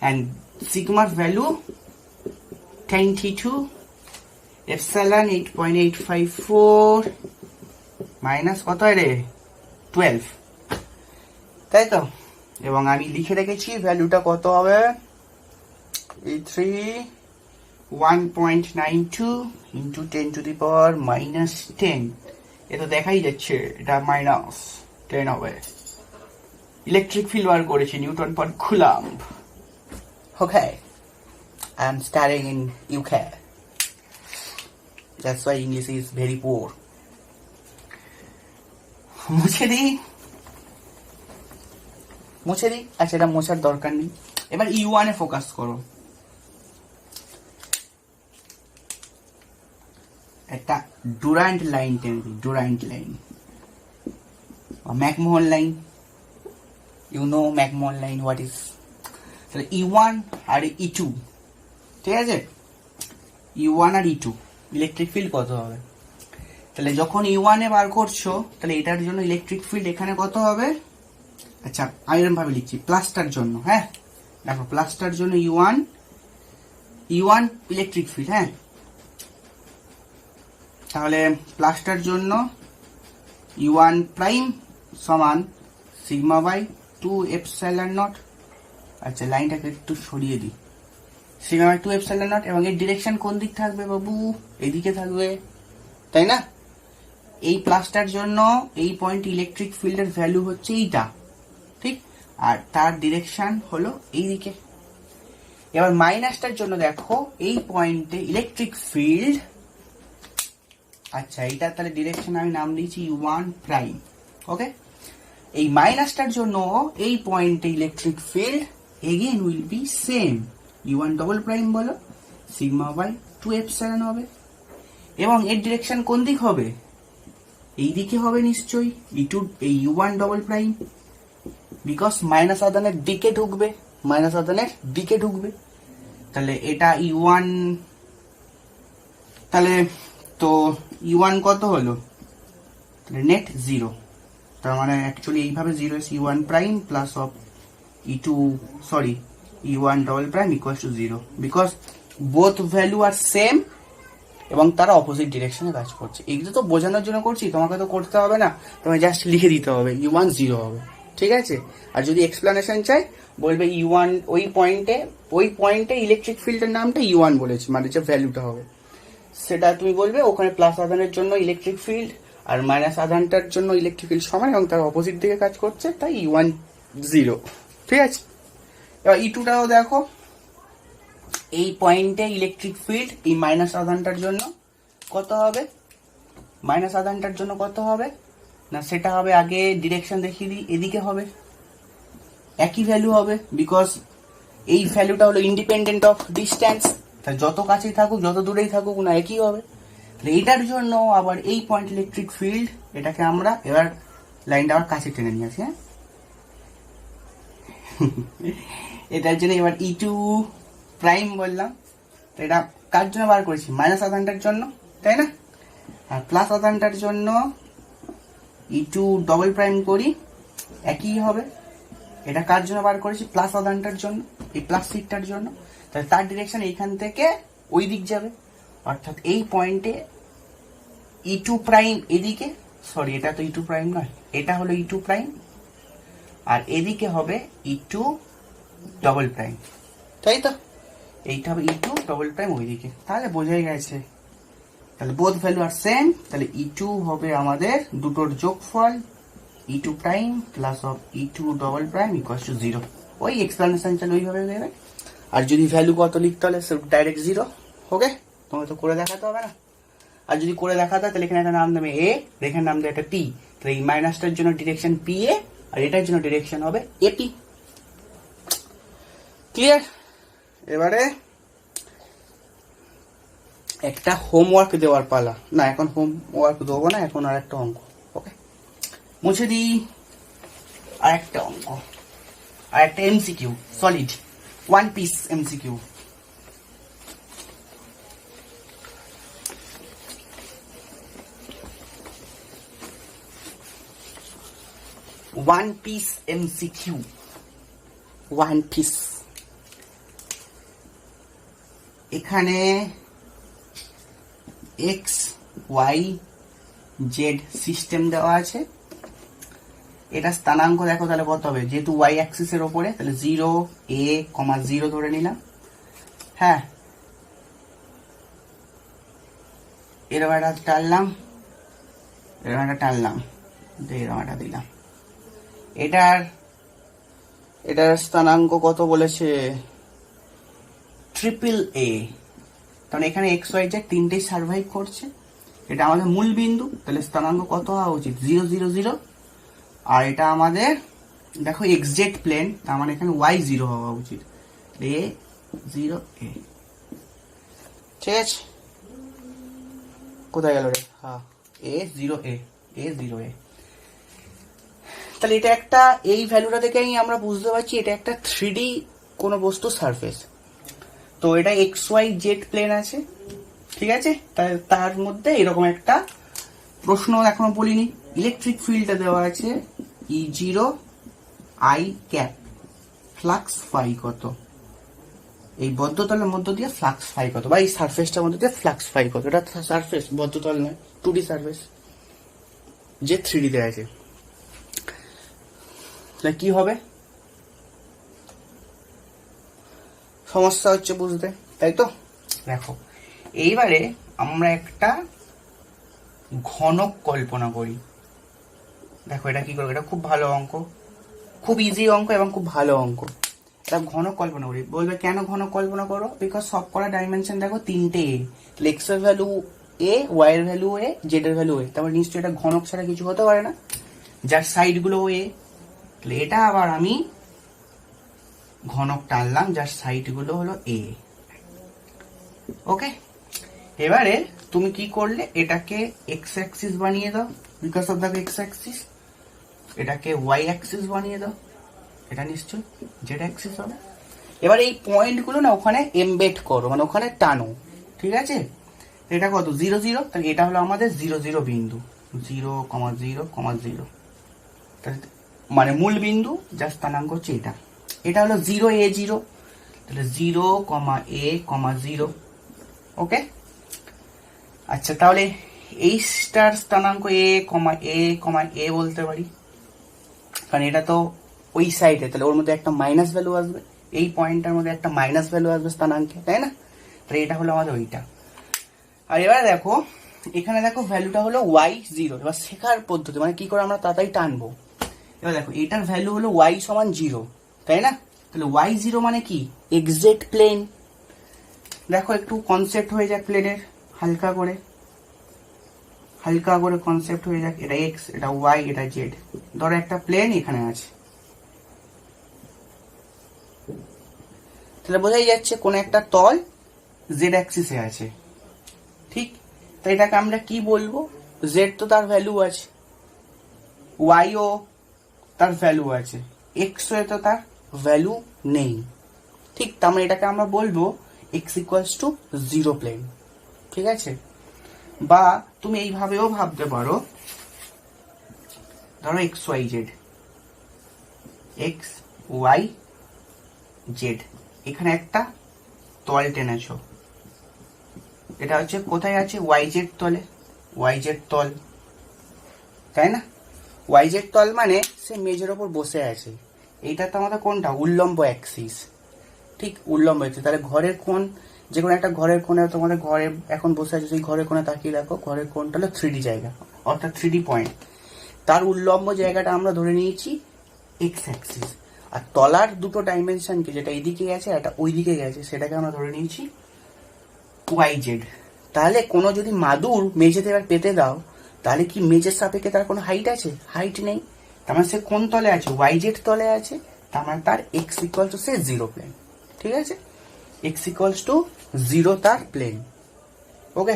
এন্ড সিগমার ভ্যালু 10 এপসাইলন 8.854 মাইনাস কত রে 12, তাই তো? এবং আমি লিখে রেখেছি ভ্যালুটা কত হবে, E3 1.92 into 10 to the power minus 10, এটা দেখাই যাচ্ছে এটা মাইনাস 10 হবে। ইলেকট্রিক ফিল্ড বার করেছি newton per coulomb. Okay, I am studying in UK, that's why English is very poor. মুছে দিই, আচ্ছা এটা মোছার দরকার নেই। এবার E1 এ ফোকাস করো। একটা ডুরান্ট লাইন টেনে দিই, Durand line, McMahon line, you know McMahon line what is. তাহলে E1 আর E2, ঠিক আছে, E1 আর E2 ইলেকট্রিক ফিল্ড কত হবে? তাহলে যখন E1 এ বার করছো, তাহলে এটার জন্য ইলেকট্রিক ফিল্ড এখানে কত হবে? আচ্ছা আমি এরকম ভাবে লিখছি, প্লাসটার জন্য, হ্যাঁ দেখো প্লাসটার জন্য E1 ইলেকট্রিক ফিল্ড, হ্যাঁ তাহলে প্লাসটার জন্য E1 প্রাইম সমান সিগমা বাই 2 এপসাইলন নট। আচ্ছা লাইনটাকে একটু সরিয়ে দিই, সিগমা বাই 2 এপসাইলন নট, এবং এর ডিরেকশন কোন দিক থাকবে বাবু? এইদিকে থাকবে, তাই না? এই প্লাসটার জন্য এই পয়েন্ট ইলেকট্রিক ফিল্ডের ভ্যালু হচ্ছে এইটা, ঠিক, আর তার ডিরেকশন হলো এইদিকে। এবার মাইনাসটার জন্য দেখো এই পয়েন্টে ইলেকট্রিক ফিল্ড, আচ্ছা এইটা তাহলে ডিরেকশন আমি নাম দিয়েছি U1 প্রাইম। ওকে, এই মাইনাসটার জন্য এই পয়েন্টে electric field again will be same, U1 double prime বলো সিগমা বাই 2 এপসাইলন হবে, এবং এর ডিরেকশন কোন দিক হবে? এই দিকে হবে নিশ্চয়ই, এই U1 double prime, because minus আধানের দিকে ঢুকবে, তাহলে এটা E1, তাহলে তো E1 কত হলো? তাহলে নেট 0, তার মানে অ্যাকচুয়ালি এইভাবে 0 is U1 prime plus of E1 double prime equal to 0, because both value are same এবং তারা অপোজিট ডিরেকশনে কাজ করছে। এগুলো তো বোঝানোর জন্য করছি, তোমাকে তো করতে হবে না, তোমাকে জাস্ট লিখে দিতে হবে U1 0 হবে, ঠিক আছে? আর যদি এক্সপ্লানেশন চাই বলবে E1 ওই পয়েন্টে ইলেকট্রিক ফিল্ডের নামটা E1 বলেছে, মানে যে ভ্যালুটা হবে সেটা তুমি বলবে ওখানে প্লাস আধানের জন্য ইলেকট্রিক ফিল্ড আর মাইনাস আধানটার জন্য ইলেকট্রিক ফিল্ড সমান এবং তার অপোজিট দিকে কাজ করছে, তাই E1 0, ঠিক আছে? এবার E2টাও দেখো, এই পয়েন্টে ইলেকট্রিক ফিল্ড এই মাইনাস আধানটার জন্য কত হবে? না সেটা হবে, আগে ডিরেকশন দেখিয়ে দিই, এদিকে হবে, একই ভ্যালু হবে, বিকজ এই ভ্যালুটা হলো ইন্ডিপেন্ডেন্ট অফ ডিস্টেন্স, তাই যত কাছেই থাকুক যত দূরেই থাকুক না একই হবে। তাহলে এটার জন্য আবার এই পয়েন্ট ইলেকট্রিক ফিল্ড, এটাকে আমরা এবার লাইনটা আবার কাছে টেনে নিয়ে আসি, হ্যাঁ এটার জন্য এবার E2 প্রাইম বললাম, তো এটা কার জন্য বার করেছি? মাইনাস আধানটার জন্য, তাই না? আর প্লাস আধানটার জন্য E2 ডবল প্রাইম করি, একই হবে। এটা কার জন্য বার করেছি? প্লাস আধানটার জন্য, এই প্লাস সিটটার জন্য, তাহলে তার ডিরেকশন এইখান থেকে ওই দিক যাবে, অর্থাৎ এই পয়েন্টে E2 প্রাইম এদিকে, সরি এটা তো E2 প্রাইম নয়, এটা হলো E2 প্রাইম, আর এদিকে হবে E2 ডবল প্রাইম, তাই তো? এইটা হবে E2 ডবল প্রাইম ওইদিকে, তাহলে বোঝাই গেছে। তাহলে বোথ ভ্যালু আর সেম, তাহলে E2 হবে আমাদের দুটোর যোগফল E2 prime plus of E2 double prime equal to 0। ওই এক্সপ্লানেশন চাল ওইভাবে দেবে, আর যদি ভ্যালু কত লিখতে হলে ডাইরেক্ট 0। ওকে, তোমাকে তো করে দেখাতে হবে না, আর যদি করে দেখাতে হয় তাহলে এখানে একটা নাম দেবে A, এখানে নাম দেবে একটা P, তো এই মাইনাসটার জন্য ডিরেকশন পি এ, আর এটার জন্য ডিরেকশন হবে এপি। ক্লিয়ার? এবারে একটা হোমওয়ার্ক দেওয়ার পালা। না, এখন হোমওয়ার্ক দেবো না, এখন আর একটা অঙ্ক। ওকে, মুছে দিই। আর একটা অঙ্ক, আর একটা MCQ, solid 1 piece MCQ. One piece MCQ, 1 piece. এখানে এক্স ওয়াই জেড সিস্টেম দেওয়া আছে। এটা স্থানাঙ্ক দেখো তাহলে কত হবে, যেহেতু ওয়াই অ্যাক্সিসের ওপরে, তাহলে 0 a, 0 ধরে নিলাম। হ্যাঁ, এরকম একটা টানলাম, এরকম একটা টানলাম, এরকম একটা দিলাম। এটার স্থানাঙ্ক কত বলেছে, ট্রিপল এ। কারণ এখানে এক্স ওয়াই জেড তিনটেই সার্ভাইভ করছে, এটা আমাদের মূল বিন্দু, তাহলে স্থানাঙ্ক কত হওয়া উচিত, 0 0 0। আর এটা আমাদের দেখো এক্স জেড প্লেন, তার মানে এখানে ওয়াই 0 হওয়া উচিত, এ 0 এ। ঠিক আছে, কোথায় গেল রে, হ্যাঁ এ 0 এ, এ 0 এ। তাহলে এটা একটা, এই ভ্যালুটা থেকেই আমরা বুঝতে পারছি এটা একটা 3D কোনো বস্তু সারফেস। তো এটা এক্স ওয়াই জেড প্লেন আছে, ঠিক আছে। তার মধ্যে এরকম একটা প্রশ্ন এখনো বলিনি, ইলেকট্রিক ফিল্ডটা দেওয়া আছে E0 I cap, flux phi কত, এই বদ্ধতলের মধ্য দিয়ে ফ্লাক্স ফাই কত, বা এই সারফেসটার মধ্যে দিয়ে ফ্লাক্স ফাই কত। এটা সারফেস, বদ্ধতল নয়, 2D সারফেস, যে 3D তে আছে। তাহলে কি হবে, সমস্যা হচ্ছে বুঝতে, তাই তো। দেখো এইবারে আমরা একটা ঘনক কল্পনা করি। দেখো এটা কি করবো, এটা খুব ভালো অঙ্ক, খুব ইজি অঙ্ক এবং খুব ভালো অঙ্ক। এটা ঘনক কল্পনা করি। বলবে কেন ঘনক কল্পনা করো, বিকজ সব করা ডাইমেনশন দেখো 3টে এ, এক্স এর ভ্যালু এ, ওয়াই এর ভ্যালু এ, জেড এর ভ্যালু এ, তারপর নিশ্চয়ই এটা ঘনক ছাড়া কিছু হতে পারে না, যার সাইড গুলো এ। তাহলে এটা আবার আমি ঘনক টানলাম যার সাইড গুলো হলো এ। ওকে, এবারে তুমি কি করলে, এটাকে এক্স অ্যাক্সিস বানিয়ে দাও, because of the x Axis. এটাকে ওয়াই অ্যাক্সিস বানিয়ে দাও, এটা নিশ্চয় জেড অ্যাক্সিস হবে। এবার এই পয়েন্ট গুলো না ওখানে এমবেড করো, মানে ওখানে টানো, ঠিক আছে। এটা কত, 0 0, তাহলে এটা হলো আমাদের 0 0 বিন্দু, 0 0 0, মানে মূল বিন্দু, যার স্থানাঙ্ক হচ্ছে এটা। এটা হলো 0 a 0, তাহলে 0 a 0। ওকে, আচ্ছা তাহলে এই স্টার স্থানাঙ্ক এ এ বলতে পারি, কারণ এটা তো ওই সাইডে, তাহলে ওর মধ্যে একটা মাইনাস ভ্যালু আসবে, এই পয়েন্টটার মধ্যে একটা মাইনাস ভ্যালু আসবে স্থানাঙ্কে, তাই না। তাহলে এটা হলো আমাদের ওইটা। আর এবার দেখো এখানে দেখো ভ্যালুটা হলো ওয়াই 0। এবার শেখার পদ্ধতি মানে কি করে আমরা তাড়াতাড়ি টানবো। এবার দেখো এটার ভ্যালু হলো ওয়াই সমান 0, তাই না। তাহলে ওয়াই 0 মানে কি, এক্সাক্ট প্লেন। দেখো একটু কনসেপ্ট হয়ে যাক প্লেনের, হালকা করে কনসেপ্ট হয়ে যাক। এটা এক্স, এটা ওয়াই, এটা জেড। ধরো একটা প্লেন এখানে আছে, তাহলে বোঝাই যাচ্ছে কোন একটা তল জেড অ্যাক্সিসে আছে, ঠিক। তাই এটাকে আমরা কি বলবো, জেড তো তার ভ্যালু আছে, ওয়াই ও তার ভ্যালু আছে, এক্স ও তো তার ভ্যালু নেই, ঠিক। তার মানে এটাকে আমরা বলবো এক্স ইকুয়ালস টু 0 প্লেন, ঠিক আছে। বা তুমি এইভাবেও ভাবতে পারো, ধরো X Y Z, X Y Z, এখানে একটা তল টেনেছো, এটা হচ্ছে কোথায় আছে, ওয়াই জেড তলে, ওয়াই জেড তল, তাই না। ওয়াই জেড তল মানে সে মেজের ওপর বসে আছে, এইটা তো আমাদের কোনটা, উল্লম্ব অ্যাক্সিস, ঠিক উল্লম্ব অ্যাক্সিস। তাহলে ঘরের কোণ, যে কোনো একটা ঘরের কোণে, তোমাদের ঘরে এখন বসে আছে, সেই ঘরের কোণে তাকিয়ে দেখো, ঘরের কোণটা হলো 3D জায়গা, অর্থাৎ 3D পয়েন্ট। তার উল্লম্ব জায়গাটা আমরা ধরে নিয়েছি এক্স অ্যাক্সিস, আর তলার দুটো ডাইমেনশনকে, যেটা এইদিকে গেছে আর একটা ওইদিকে গেছে, সেটাকে আমরা ধরে নিয়েছি ওয়াই জেড। তাহলে কোনো যদি মাদুর মেঝেতে এবার পেতে দাও, তাহলে কি মেজের সাপেক্ষে তার কোনো হাইট আছে? হাইট নেই। তার মানে সে কোন তলে আছে? ওয়াইজেড তলে আছে। তার মানে তার X equal to say 0 plane. ঠিক আছে, এক্স ইকুয়ালস টু 0 তার প্লেন। ওকে,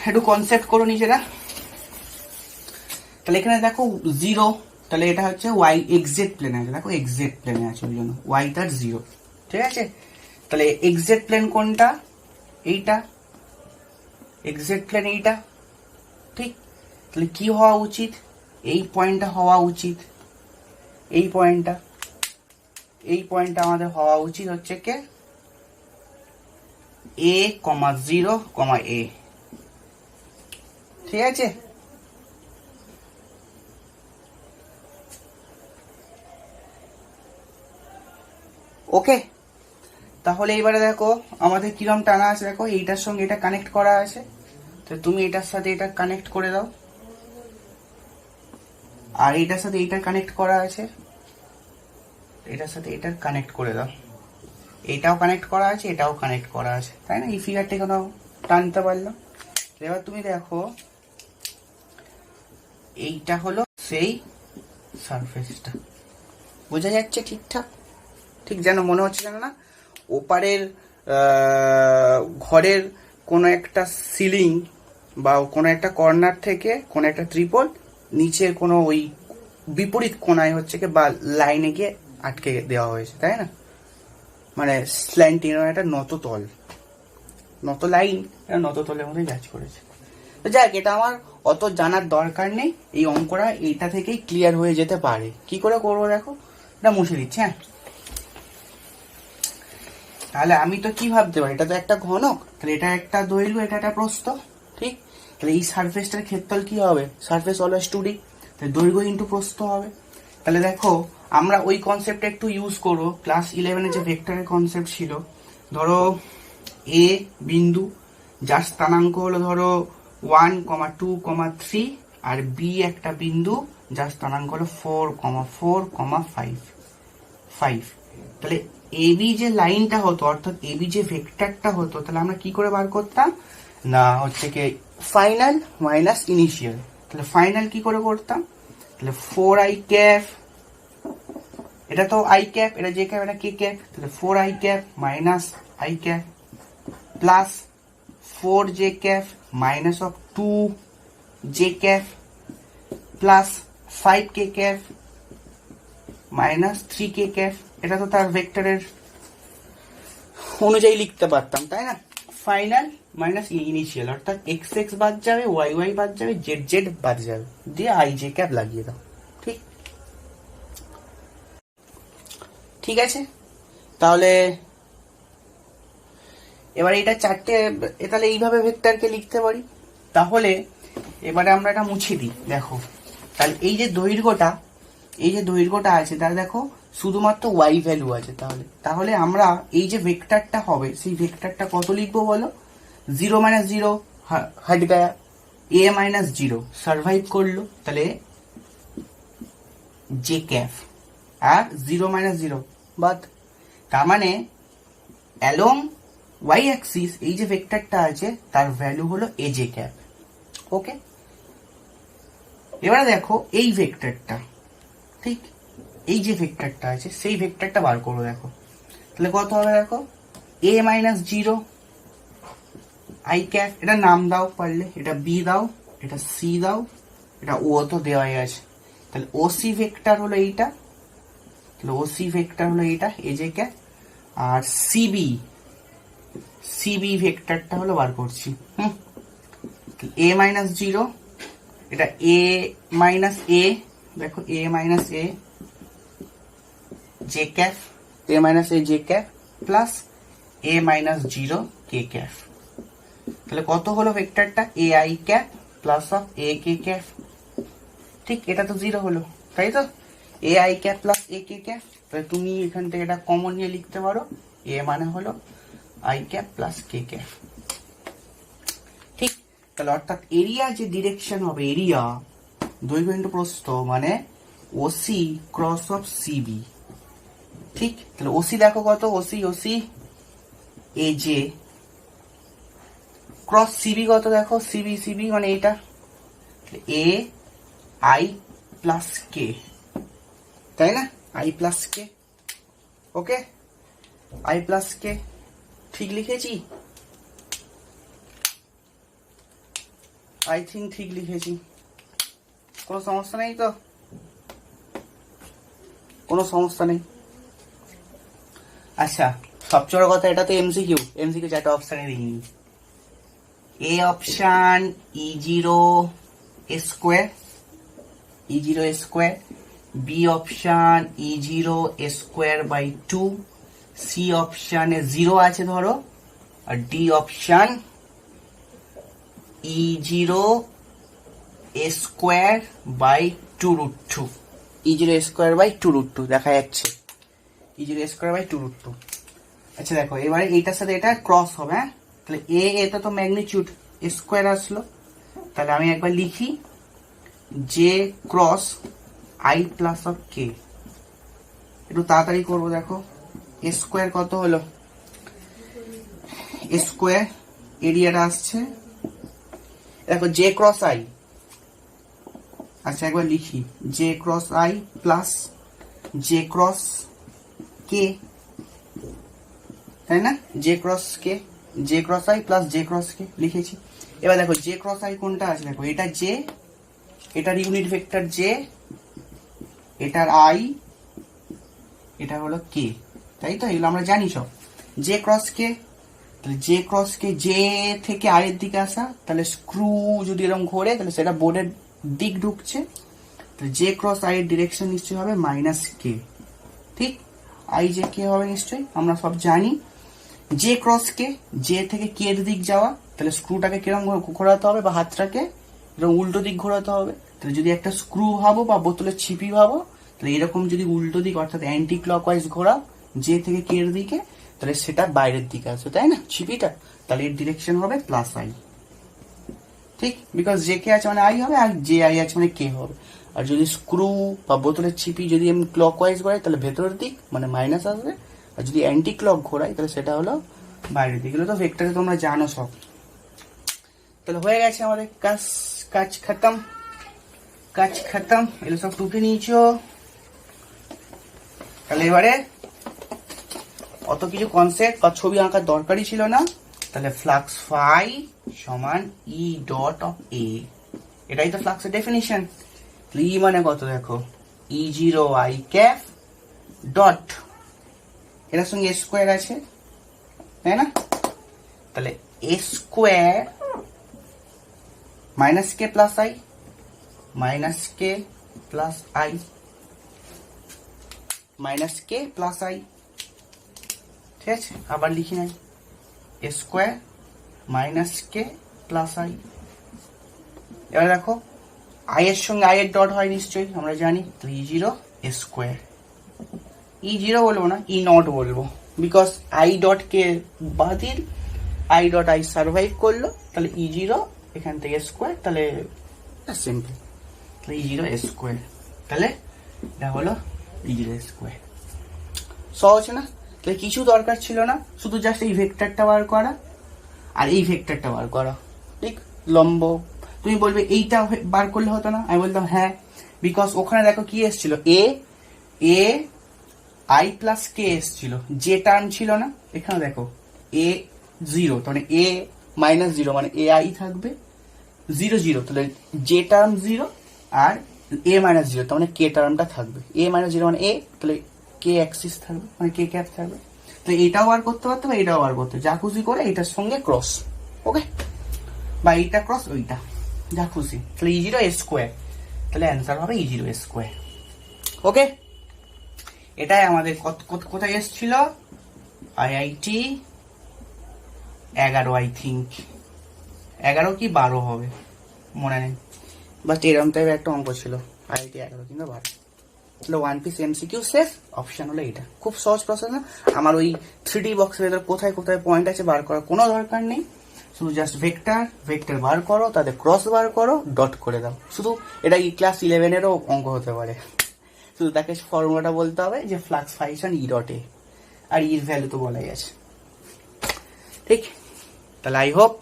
একটু কনসেপ্ট করো নিজেরা। তাহলে এখানে দেখো 0, তাহলে এটা হচ্ছে ওয়াই এক্সজেড প্লেনে আছে। দেখো এক্সজেড প্লেনে আছে, ওই জন্য ওয়াই তার 0। ঠিক আছে, তাহলে এক্সজেড প্লেন কোনটা? এইটা এক্সজেড প্লেন, এইটা। ঠিক, তাহলে কি হওয়া উচিত? এই পয়েন্টটা হওয়া উচিত। এই পয়েন্টটা আমাদের হওয়া উচিত হচ্ছে কে a, 0, a। ঠিক আছে, ওকে। তাহলে এবারে দেখো আমাদের কিরম টানা আছে। দেখো এইটার সঙ্গে এটা কানেক্ট করা আছে, তো তুমি এটার সাথে এটা কানেক্ট করে দাও, আর এটার সাথে এটা কানেক্ট করা আছে, এটার সাথে এটা কানেক্ট করে দাও। এটাও কানেক্ট করা আছে, এটাও কানেক্ট করা আছে, তাই না? এই ফিগারটা কেন টানতে পারলো? এবার তুমি দেখো এইটা হলো সেই সারফেসটা, বোঝা যাচ্ছে ঠিকঠাক? ঠিক যেন মনে হচ্ছে যেন না ওপারের ঘরের কোনো একটা সিলিং বা কোনো একটা কর্নার থেকে কোনো একটা ত্রিপল নিচের কোনো ওই বিপরীত কোণায় হচ্ছে কি বা লাইনে গিয়ে আটকে দেওয়া হয়েছে, তাই না? মানে স্ল্যান্টিং একটা নত লাইন নত তলের মধ্যে কাজ করেছে। তো যাক, এটা আমার অত জানার দরকার নেই। এই অঙ্কটা এইটা থেকেই ক্লিয়ার হয়ে যেতে পারে। কি করে করবো দেখো, এটা মুছে দিচ্ছি। হ্যাঁ, তাহলে আমি তো কি ভাবতে পারি, এটা তো একটা ঘনক, তাহলে এটা একটা দৈর্ঘ্য, এটা একটা প্রস্থ। ঠিক, তাহলে এই সারফেসটার ক্ষেত্রফল কি হবে? সারফেস অলওয়েজ 2D, তাহলে দৈর্ঘ্য ইন্টু প্রস্থ হবে। তাহলে দেখো আমরা ওই কনসেপ্টটা একটু ইউজ করবো। ক্লাস 11-এ যে ভেক্টরের কনসেপ্ট ছিল, ধরো এ বিন্দু যার স্থানাঙ্ক হলো ধরো 1, 2, 3, আর বি একটা বিন্দু যার স্থানাঙ্ক হলো 4, 4, 5। তাহলে এবি যে লাইনটা হতো, অর্থাৎ এবি যে ভেক্টরটা হতো, তাহলে আমরা কি করে বার করতাম না হচ্ছে কি ফাইনাল মাইনাস ইনিশিয়াল। তাহলে ফাইনাল কি করে করতাম? তাহলে 4i ক্যাপ, এটা তো আই ক্যাপ, এটা জে ক্যাপ, এটা কে ক্যাপ, তাহলে 4i cap minus I cap plus 4j cap minus of 2j cap plus 5k cap minus 3k cap. এটা তো তার ভেক্টরের অনুযায়ী লিখতে পারতাম, তাই না? ফাইনাল মাইনাস ইনিশিয়াল, অর্থাৎ এক্স এক্স বাদ যাবে, ওয়াই ওয়াই বাদ যাবে, জেড জেড বাদ যাবে, দিয়ে আই জে ক্যাপ লাগিয়ে দাও। ঠিক, ঠিক আছে। তাহলে এবার এটা চারটে, তাহলে এইভাবে ভেক্টরকে লিখতে পারি। তাহলে এবারে আমরা এটা মুছে দিই। দেখো তাহলে এই যে দৈর্ঘ্যটা আছে, তাহলে দেখো শুধুমাত্র ওয়াই ভ্যালু আছে। তাহলে আমরা এই যে ভেক্টরটা হবে, সেই ভেক্টরটা কত লিখবো বলো? 0 - 0 हट गया, a - 0 সার্ভাইভ করলো, তাহলে জে ক্যাপ, আর 0 - 0 বাদ। তার মানে অ্যালং ওয়াই অ্যাক্সিস এই যে ভেক্টরটা আছে তার ভ্যালু হলো এ জে ক্যাপ। ওকে, এবারে দেখো এই ভেক্টরটা, ঠিক এই যে ভেক্টরটা আছে সেই ভেক্টরটা বার করো। দেখো তাহলে কত হবে? দেখো a - 0 আই ক্যাপ, এটা নাম দাও পারলে, এটা বি দাও, এটা সি দাও, এটা ও তো দেওয়াই আছে। তাহলে ও সি ভেক্টর হলো এইটা, তাহলে ও সি ভেক্টর হলো এইটা এ জে ক্যাপ, আর সিবি ভেক্টরটা হলো বার করছি। a - 0, এটা a - a, দেখো a - a J cap, a - a J cap plus a - 0 K cap. তাহলে কত হলো ভেক্টরটা? A I cap plus of A K cap. ঠিক, এটা তো 0 হলো, তাই তো? A I cap plus A K cap. তাহলে তুমি এখান থেকে এটা কমন নিয়ে লিখতে পারো, এ মানে হলো I cap plus K cap. ঠিক, তাহলে অর্থাৎ এরিয়া যে ডিরেকশন হবে, এরিয়া দৈর্ঘ্য ইন্টু প্রস্থ, মানে ওসি ক্রস অফ সিবি। ঠিক, তাহলে ওসি দেখো কত? OC A J cross CB কত দেখো, সিবি সিবি মানে এটা এ আই প্লাস কে, তাই না? I plus K, okay, I plus K ঠিক লিখেছি? আই থিঙ্ক ঠিক লিখেছি, কোনো সমস্যা নেই তো? কোনো সমস্যা নেই। আচ্ছা, সবচেয়ে বড় কথা, এটা তো এমসিকিউ, এমসিকিউ চারটা অপশানে দিইনি। A option E0 square, E0 square, B option E0 square by 2, C অপশানে 0 আছে ধরো, আর D option E0 square by 2√2, E0 square by 2√2 দেখা যাচ্ছে, E0 স্কোয়ার বাই 2√2। আচ্ছা দেখো, এবারে এইটার সাথে এটা ক্রস হবে, হ্যাঁ, তাহলে এটা তো ম্যাগনিটিউড স্কোয়ার আসলো, তাহলে আমি একবার লিখি J cross I plus of K. একটু তাড়াতাড়ি করবো, দেখো স্কোয়ার কত হলো, স্কোয়ার এরিয়াটা আসছে, দেখো জে ক্রস আই, আচ্ছা একবার লিখি J cross I plus J cross কে, তাই না? J cross K, J cross I plus J cross কে লিখেছি। এবার দেখো জে ক্রস আই কোনটা আছে, দেখো এটা জে, এটার ইউনিট ভেক্টর জে, এটার আই, এটা হলো কে, তাই তো? এগুলো আমরা জানি সব। জে ক্রস কে, তাহলে জে ক্রস কে, জে থেকে আই এর দিকে আসা, তাহলে স্ক্রু যদি এরকম ঘোরে তাহলে সেটা বোর্ডের দিক ঢুকছে, তাহলে জে ক্রস আই এর ডিরেকশন নিশ্চয়ই হবে মাইনাস কে, ঠিক? আই জে কে হবে নিশ্চয়ই, আমরা সব জানি। জে ক্রস কে, জে থেকে কে এর দিক যাওয়া, তাহলে স্ক্রুটাকে কিরকম ঘোরাতে হবে, বা হাতটাকে এরকম উল্টো দিক ঘোরাতে হবে। তাহলে যদি একটা স্ক্রু ভাবো বা বোতলের ছিপি ভাবো, তাহলে এরকম যদি উল্টো দিক অর্থাৎ অ্যান্টি ক্লকওয়াইজ ঘোরাও জে থেকে কে এর দিকে, তাহলে সেটা বাইরের দিকে আসবে, তাই না, ছিপিটা? তাহলে এর ডিরেকশন হবে প্লাস আই, ঠিক? বিকজ জে কে আছে মানে আই হবে, আর জে আই আছে মানে কে হবে। আর যদি স্ক্রু বা বোতলের ছিপি যদি আমি ক্লকওয়াইজ ঘোরাই তাহলে ভেতরের দিক মানে মাইনাস আসবে, আর যদি অ্যান্টি ক্লক ঘোরাই তাহলে সেটা হলো বাইরের দিক। এগুলো তো ভেক্টরে তোমরা জানো সব। তাহলে হয়ে গেছে আমাদের কাজ, কাজ খতম, কাজ খতম। এগুলো সব টুকে নিয়েছো। তাহলে এবারে অত কিছু কনসেপ্ট বা ছবি আঁকার দরকারই ছিল না। তাহলে ফ্লাক্স ফাই সমান ই ডট অফ এ, এটাই তো ফ্লাক্সের ডেফিনিশন। ই মানে কত দেখো, E0 আই ক্যাপ ডট, এটার সঙ্গে স্কোয়ার আছে, তাই না? তাহলে A square minus K plus I, minus K plus I, minus K plus I, ঠিক আছে? আবার লিখি নাই, A square minus K plus I. এবার দেখো আই এর সঙ্গে আই এর ডট হয় নিশ্চয়ই, আমরা জানি। তো E0 স্কোয়ার, E0 বলবো না, ই নট বলবো, বিকজ আই ডট কে বাতিল, আই ডট আই সার্ভাইভ করলো, তাহলে E0 এখান থেকে স্কোয়ার, তাহলে সিম্পল, তাহলে E0 স্কোয়ার, তাহলে এটা হলো E0 স্কোয়ার। সহজ না? তাহলে কিছু দরকার ছিল না, শুধু জাস্ট এই ভেক্টরটা বার করা আর এই ভেক্টরটা বার করা, ঠিক? লম্ব, তুমি বলবে এইটা বার করলে হতো না, আমি বলতাম হ্যাঁ, বিকজ ওখানে দেখো কি এসেছিল, এ এ আই প্লাস কে এসেছিল, যে টার্ম ছিল না, এখানে দেখো এ 0, মানে এ মাইনাস 0 মানে এ আই থাকবে, 0 0, তাহলে যে টার্ম 0 আর এ মাইনাস 0 তার মানে কে টার্মটা থাকবে, এ মাইনাস 0 মানে এ, তাহলে কে অ্যাক্সিস থাকবে মানে কে ক্যাপ থাকবে। তো এটাও বার করতে পারতো বা এটাও বার করতে, যা খুশি করে এটার সঙ্গে ক্রস, ওকে, বা এইটা ক্রস ওইটা, যা খুশি। তাহলে E0 স্কোয়ার, তাহলে অ্যান্সার হবে E0 স্কোয়ার, ওকে। এটাই আমাদের কোথায় এসেছিল, IIT 11 আই থিঙ্ক, 11 কি 12 হবে মনে নেই, বাট এরকম টাইপের একটা অঙ্ক ছিল, IIT 11 কিংবা 12। তাহলে 1 পিস MCQ শেষ, অপশন হলো এটা। খুব সহজ প্রসেস না, আমার ওই 3D বক্সের ভেতর কোথায় কোথায় পয়েন্ট আছে বার করার কোনো দরকার নেই, শুধু জাস্ট ভেক্টর বার করো, তাদের ক্রস বার করো, ডট করে দাও। শুধু এটা ক্লাস 11-এরও অঙ্ক হতে পারে, শুধু তাকে ফর্মুলাটা বলতে হবে যে flux function E dot A, আর ইর ভ্যালু তো বলাই আছে, ঠিক? তাহলে আই হোপ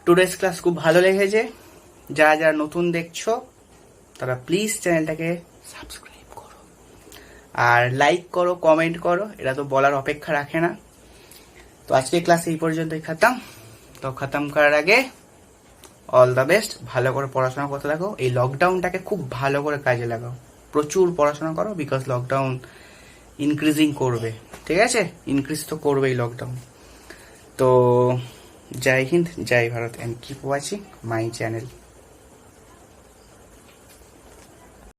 টুডেস ক্লাস খুব ভালো লেগেছে। যারা যারা নতুন দেখছো তারা প্লিজ চ্যানেলটাকে সাবস্ক্রাইব করো আর লাইক করো, কমেন্ট করো, এটা তো বলার অপেক্ষা রাখে না। তো আজকে ক্লাস এই পর্যন্তই খতম। তো খতম করার আগে অল দ্য বেস্ট, ভালো করে পড়াশোনা করতে থাকো। এই লকডাউনটাকে খুব ভালো করে কাজে লাগাও, প্রচুর পড়াশোনা করো, বিকজ লকডাউন ইনক্রিজিং করবে, ঠিক আছে? ইনক্রিজ তো করবেই লকডাউন। তো জয় হিন্দ, জয় Bharat, and keep watching my channel.